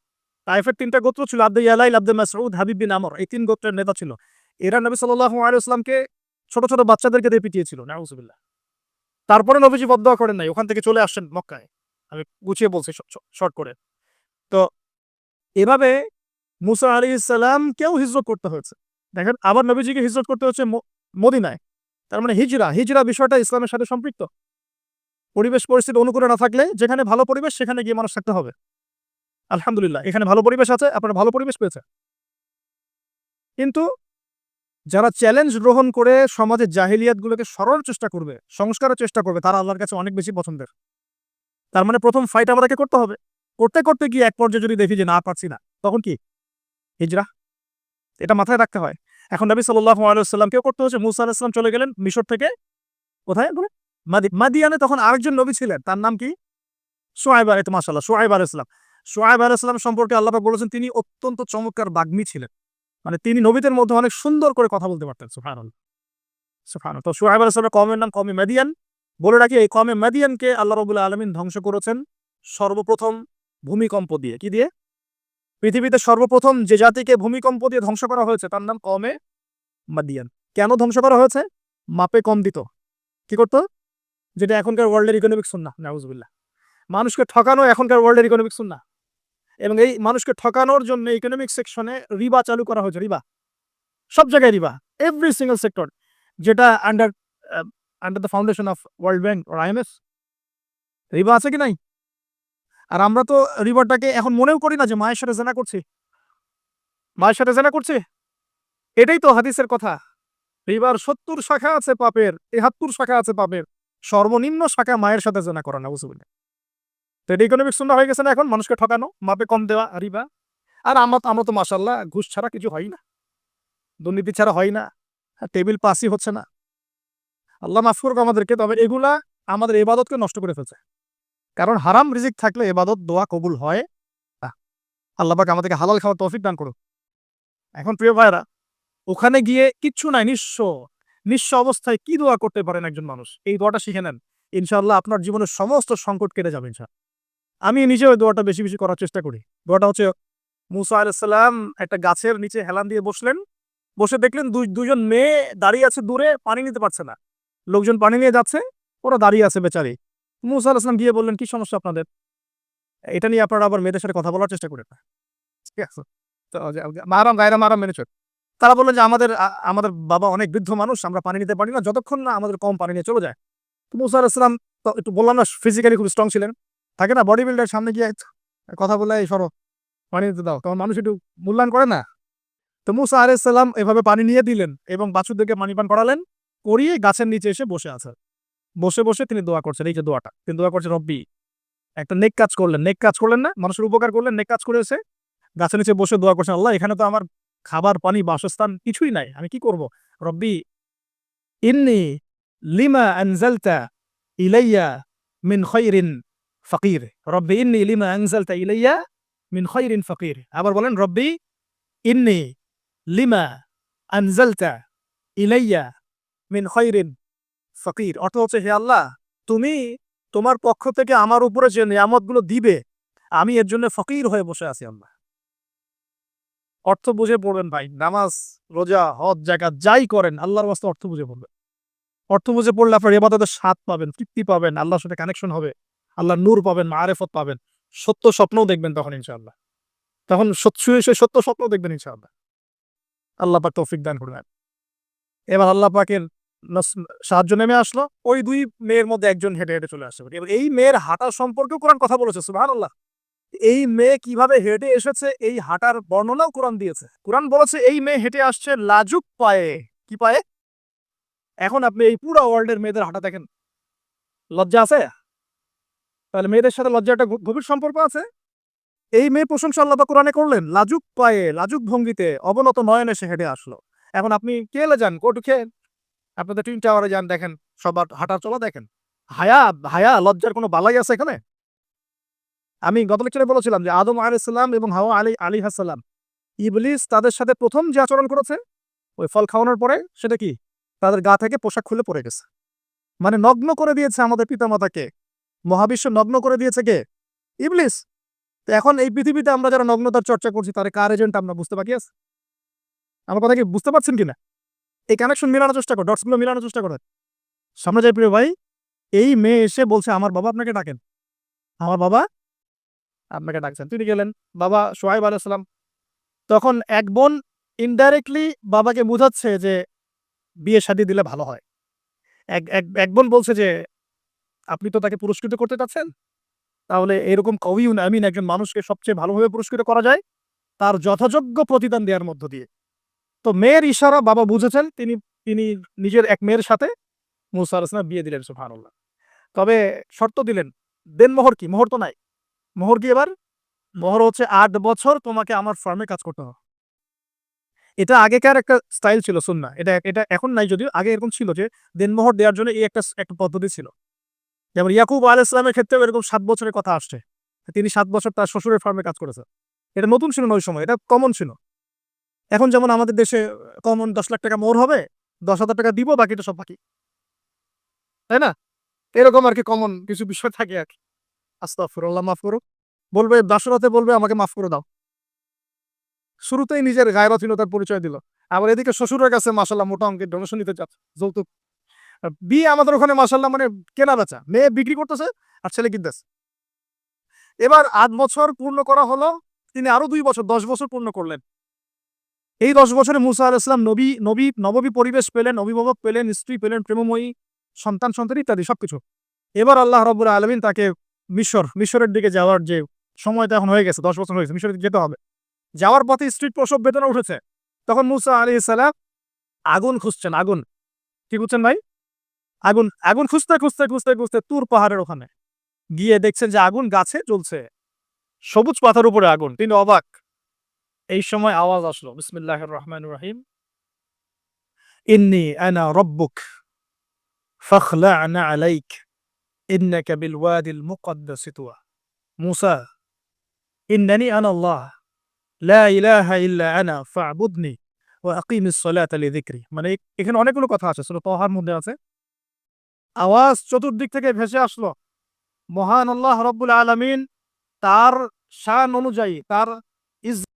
তায়েফের 3টা গোত্র ছিল, আব্দে ইয়ালাইল, আব্দে মাসউদ, হাবিব বিন আমর, এই 3 গোত্রের নেতা ছিল। এরা নবী সাল্লাল্লাহু আলাইহি ওয়াসাল্লামকে ছোট ছোট বাচ্চাদেরকে দিয়ে পিটিয়েছিল, নাউযুবিল্লাহ। তারপরে নবীজি বদদোয়া করেন নাই, ওখান থেকে চলে আসছেন মক্কায়। আমি গুছিয়ে বলছি শর্ট করে। তো এভাবে মুসা আলাইহিস সালামকেও হিজরত করতে হয়েছে। দেখেন, আবার নবীজিকে হিজরত করতে হচ্ছে মদিনায়। তার মানে হিজরা বিষয়টা ইসলামের সাথে সম্পৃক্ত। পরিবেশ পরিস্থিতি অনুকূলে না থাকলে, যেখানে ভালো পরিবেশ সেখানে গিয়ে মানুষ থাকতে হবে। আলহামদুলিল্লাহ, এখানে ভালো পরিবেশ আছে, আপনারা ভালো পরিবেশ পেয়েছেন। কিন্তু যারা চ্যালেঞ্জ গ্রহণ করে সমাজের জাহিলিয়াত গুলোকে সরানোর চেষ্টা করবে, সংস্কারের চেষ্টা করবে, তারা আল্লাহর কাছে অনেক বেশি পছন্দের। তার মানে প্রথম ফাইট আমাদেরকে করতে হবে। করতে করতে গিয়ে এক পর্যায়ে যদি দেখি যে না পারছি না, তখন কি? হিজরা। এটা মাথায় রাখতে হয়। এখন নবী সাল্লাল্লাহু আলাইহি ওয়াসাল্লামকেও করতে হচ্ছে। মূসা আলাইহিস সালাম চলে গেলেন মিশর থেকে কোথায় বলে? মাদিয়ানে তখন আরেকজন নবী ছিলেন। তার নাম কি? শুআয়ব মাশাআল্লাহ শুআয়ব আলাইহিস সালাম। শুআয়ব আলাইহিস সালাম সম্পর্কে আল্লাহ পাক বলেছেন তিনি অত্যন্ত চমৎকার বাগ্মী ছিলেন। মানে তিনি নবীদের মধ্যে অনেক সুন্দর করে কথা বলতে পারতেন। সুবহানাল্লাহ, সুবহানাল্লাহ। তো শুআয়ব আলাইহিস সালামের কওমের নাম কওমে মাদিয়ান। বলে রাখি এই কওমে মাদিয়ানকে আল্লাহ রাব্বুল আলামিন ধ্বংস করেছেন সর্বপ্রথম ভূমিকম্প দিয়ে। কি দিয়ে? পৃথিবীতে সর্বপ্রথম যে জাতিকে ভূমিকম্প দিয়ে ধ্বংস করা হয়েছে তার নাম কওমে মাদিয়ান। কেন ধ্বংস করা হয়েছে? মাপে কম দিত। কি করত? যেটা এখনকার ওয়ার্ল্ডের ইকোনমিক সুন্নাহ, নাউযুবিল্লাহ। মানুষকে ঠকানো এখনকার ওয়ার্ল্ডের ইকোনমিক সুন্নাহ। এবং এই মানুষকে ঠকানোর জন্য ইকোনমিক সেকশনে রিবা চালু করা হয়েছে। রিবা সব জায়গায় রিবা, এভরি সিঙ্গল সেক্টর, যেটা under the foundation of world bank or IMF। রিবা আছে কি নাই? আর আমরা তো রিবাটাকে এখন মনেও করি না যে মায়ের সাথে জেনা করছি। মায়ের সাথে জেনা করছি, এটাই তো হাদিসের কথা। রিবার ৭০ শাখা আছে পাপের, ৭৩ শাখা আছে পাপের, সর্বনিম্ন শাখা মায়ের সাথে জেনা করা, নাউযুবিল্লাহ। তো এটা ইকোনমিক সুন্নাহ হয়ে গেছে না এখন, মানুষকে ঠকানো, মাপে কম দেওয়া, রিবা। আর আমরা তো মাশাআল্লাহ ঘুষ ছাড়া কিছু হয় না, দুর্নীতি ছাড়া হয় না, টেবিল পাসই হচ্ছে না। আল্লাহ মাফ করুক আমাদেরকে। তবে এগুলা আমাদের ইবাদতকে নষ্ট করে ফেলছে। কারণ হারাম রিজিক থাকলে ইবাদত দোয়া কবুল হয় না। আল্লাহ পাক আমাদেরকে হালাল খাওয়ার তৌফিক দান করুক। এখন প্রিয় ভাইরা, ওখানে গিয়ে কিচ্ছু নাই, নিঃস্ব অবস্থায় কি দোয়া করতে পারেন একজন মানুষ? এই দোয়াটা শিখে নেন, ইনশাআল্লাহ আপনার জীবনের সমস্ত সংকট কেটে যাবে ইনশাআল্লাহ। আমি নিজেও এই দোয়াটা বেশি বেশি করার চেষ্টা করি। দোয়াটা হচ্ছে মূসা আলাইহিস সালাম একটা গাছের নিচে হেলান দিয়ে বসলেন। বসে দেখলেন দুইজন মেয়ে দাঁড়িয়ে আছে দূরে, পানি নিতে পারছে না। লোকজন পানি নিয়ে যাচ্ছে, ওরা দাঁড়িয়ে আছে বেচারি। মূসা আলাইহিস সালাম গিয়ে বললেন, কি সমস্যা আপনাদের? এটা নিয়ে আপনারা আবার মেয়েদের সাথে কথা বলার চেষ্টা করেন না। ঠিক আছে? তো মাহারাম গায়রা মাহারাম মেনে চল। তারা বললেন যে আমাদের বাবা অনেক বৃদ্ধ মানুষ, আমরা পানি নিতে পারি না যতক্ষণ না আমাদের কম পানি নিয়ে চলে যায়। তো মূসা আলাইহিস সালাম তো একটু বললাম না ফিজিক্যালি খুব স্ট্রং ছিলেন। থাকে না বডি বিল্ডার, সামনে গিয়ে কথা বলে এই সরো পানি দিতে দাও, তখন মানুষ একটু মূল্যায়ন করে না? তো মূসা আলাইহিস সালাম এভাবে পানি নিয়ে দিলেন এবং বাছুরদেরকে পানি পান করালেন, করিয়ে গাছের নিচে এসে বসে আছেন। বসে বসে তিনি দোয়া করছেন। এই যে দোয়াটা তিনি দোয়া করছেন, রব্বি, একটা নেক কাজ করলেন, নেক কাজ করলেন না, মানুষের উপকার করলেন, নেক কাজ করে এসে গাছের নিচে বসে দোয়া করছেন, আল্লাহ এখানে তো আমার খাবার পানি বাসস্থান কিছুই নাই, আমি কি করব? রব্বি ইন্নী লিমা আনজালতা ইলাইয়া মিন খায়রিন ফাকির। রব্বি ইন্নী লিমা আনজালতা ইলাইয়া মিন খায়রিন ফাকির। আবার বলেন, রব্বি ইন্নী লিমা আনজালতা ইলাইয়া মিন খায়রিন ফাকির। অর্থ হচ্ছে, হে আল্লাহ, তুমি তোমার পক্ষ থেকে আমার উপরে যে নিয়ামতগুলো দিবে, আমি এর জন্য ফকির হয়ে বসে আছি আল্লাহ। অর্থ বুঝে পড়বেন ভাই, নামাজ রোজা হজ যাকাত যাই করেন আল্লাহর ওয়াস্তে অর্থ বুঝে পড়বেন। অর্থ বুঝে পড়লে আপনার ইবাদতের স্বাদ পাবেন, তৃপ্তি পাবেন, আল্লাহর সাথে কানেকশন হবে, আল্লাহর নূর পাবেন, মারেফত পাবেন, সত্য স্বপ্নও দেখবেন তখন ইনশাআল্লাহ। তখন সত্য স্বপ্ন দেখবেন ইনশাআল্লাহ। আল্লাহ পাক তৌফিক দান করবেন। এবার আল্লাহ পাকের সাহায্য নেমে আসলো। ওই দুই মেয়ের মধ্যে একজন হেঁটে হেঁটে চলে আসছে। এবার এই মেয়ের হাঁটা সম্পর্কেও কোরআন কথা বলেছে, সুবহানাল্লাহ। এই মেয়ে কিভাবে হেঁটে এসেছে এই হাঁটার বর্ণনাও কোরআন দিয়েছে। কোরআন বলেছে এই মেয়ে হেঁটে আসছে লাজুক পায়ে। কি পায়ে? এখন আপনি এই পুরো ওয়ার্ল্ডের মেয়েদের হাঁটা দেখেন, লজ্জা আছে? তাহলে মেয়েদের সাথে লজ্জার একটা গভীর সম্পর্ক আছে। এই মেয়ে প্রশংসা আল্লাহ পাক কোরআনে করলেন, লাজুক পায়ে, লাজুক ভঙ্গিতে, অবনত নয়নে সে হেঁটে আসলো। এখন আপনি কেলে যান, গো টু খেল, আপনাদের টুইন টাওয়ারে যান, দেখেন সবার হাঁটার চলা দেখেন। হায়া লজ্জার কোনো বালাই আছে এখানে? আমি গত লেকচারে বলেছিলাম যে আদম আলাইহিস সালাম এবং হাওয়া আলাইহিস সালাম, ইবলিস তাদের সাথে প্রথম যে আচরণ করেছে ওই ফল খাওয়ানোর পরে, সেটা কি? তাদের গা থেকে পোশাক খুলে পড়ে গেছে। মানে নগ্ন করে দিয়েছে আমাদের পিতামাতাকে, মহাবিশ্ব নগ্ন করে দিয়েছে কে? ইবলিস। তো এখন এই পৃথিবীতে আমরা যারা নগ্নতার চর্চা করছি তার কার এজেন্ট আমরা বুঝতে বাকি আছে? আমার কথা কি বুঝতে পারছেন কিনা? এই কানেকশন মিলানোর চেষ্টা করো, ডটস গুলো মিলানোর চেষ্টা করো। সামনে যাই প্রিয় ভাই, এই মেয়ে এসে বলছে আমার বাবা আপনাকে ডাকেন, আমার বাবা আপনাকে ডাকছেন। তিনি গেলেন, বাবা শুআয়ব আলাইহিস সালাম। তখন এক বোন ইনডাইরেক্টলি বাবাকে বুঝাচ্ছে যে বিয়ে শাদী দিলে ভালো হয়। এক বোন বলছে যে আপনি তো তাকে পুরস্কৃত করতে চাচ্ছেন, তাহলে এরকম কওয়িউন আমিন একজন মানুষকে সবচেয়ে ভালোভাবে পুরস্কৃত করা যায় তার যথাযোগ্য প্রতিদান দেওয়ার মধ্য দিয়ে। তো মেয়ের ইশারা বাবা বুঝেছেন, তিনি তিনি নিজের এক মেয়ের সাথে মূসা আলাইহিস সালাম বিয়ে দিলেন, সুবহানাল্লাহ। তবে শর্ত দিলেন, দেনমোহর কি? মোহর তো নাই। মোহর কি এবার? মোহর হচ্ছে 8 বছর তোমাকে আমার ফার্মে কাজ করতে হবে। এটা আগেকার একটা স্টাইল ছিল সুন্নাহ। এটা এখন নাই যদিও, আগে এরকম ছিল যে দেনমোহর দেওয়ার জন্য এই একটা পদ্ধতি ছিল। যেমন ইয়াকুব আলাইহিস সালামের ক্ষেত্রেও এরকম ৭ বছরের কথা আসছে। তিনি ৭ বছর তার শ্বশুরের ফার্মে কাজ করেছেন। এটা নতুন ছিল না ওই সময়, এটা কমন ছিল। এখন যেমন আমাদের দেশে কমন ৳১০,০০,০০০ মোহর হবে, ৳১০,০০০ দিব, বাকিটা সব বাকি। তাই না? এরকম আরকি কমন কিছু বিষয় থাকে আরকি। আস্তাগফিরুল্লাহ, মাফ করুক। বলবে দাসরাতে বলবে আমাকে মাফ করে দাও। শুরুতেই নিজের গায়রথহীনতার পরিচয় দিল। আবার এদিকে শ্বশুরের কাছে মাশাআল্লাহ মোটা অঙ্কের ডোনেশন নিতে চাচ্ছে, যৌতুক। বিয়ে আমাদের ওখানে মাশাআল্লাহ মানে কেনা-বেচা। মেয়ে বিক্রি করতেছে আর ছেলে কিনতেছে। এবার ৮ বছর পূর্ণ করা হলো, তিনি আরো ২ বছর ১০ বছর পূর্ণ করলেন। এই ১০ বছরে মুসা আলাইহিস সালাম নববী পরিবেশ পেলেন, অভিভাবক পেলেন, স্ত্রী পেলেন, প্রেমময়ী, সন্তান ইত্যাদি সবকিছু। এবার আল্লাহ রাব্বুল আলামিন তাকে মিশরের দিকে যাওয়ার যে সময়টা এখন হয়ে গেছে, ১০ বছর হয়ে গেছে, মিশরের দিকে যেতে হবে। যাওয়ার পথে স্ত্রীর প্রসব বেদনা উঠেছে। তখন মুসা আলাইহিস সালাম আগুন খুঁজছেন, আগুন। কি খুঁজছেন ভাই? আগুন খুঁজতে তুর পাহাড়ের ওখানে গিয়ে দেখছেন যে আগুন গাছে জ্বলছে। সবুজ পাতার উপরে আগুন। তিনি অবাক। এই সময় আওয়াজ আসলো, বিসমিল্লাহির রহমানির রহিম। ইন্নী আনা রাব্বুক ফাখলা'না আলাইক ইন্নাকা বিল ওয়াদিল মুকদ্দাসি তুওয়া। মুসা, ইন্নানি আনা আল্লাহ লা ইলাহা ইল্লা আনা ফা'বুদনি ওয়া আকিমিস সালাতা লিযিকরি। মানে এখানে অনেকগুলো কথা আছে, সূরা তাহার মধ্যে আছে। আওয়াজ চতুর্দিক থেকে ভেসে আসলো। মহান আল্লাহ রাব্বুল আলামিন তার শান অনুযায়ী, তার ইজ্জত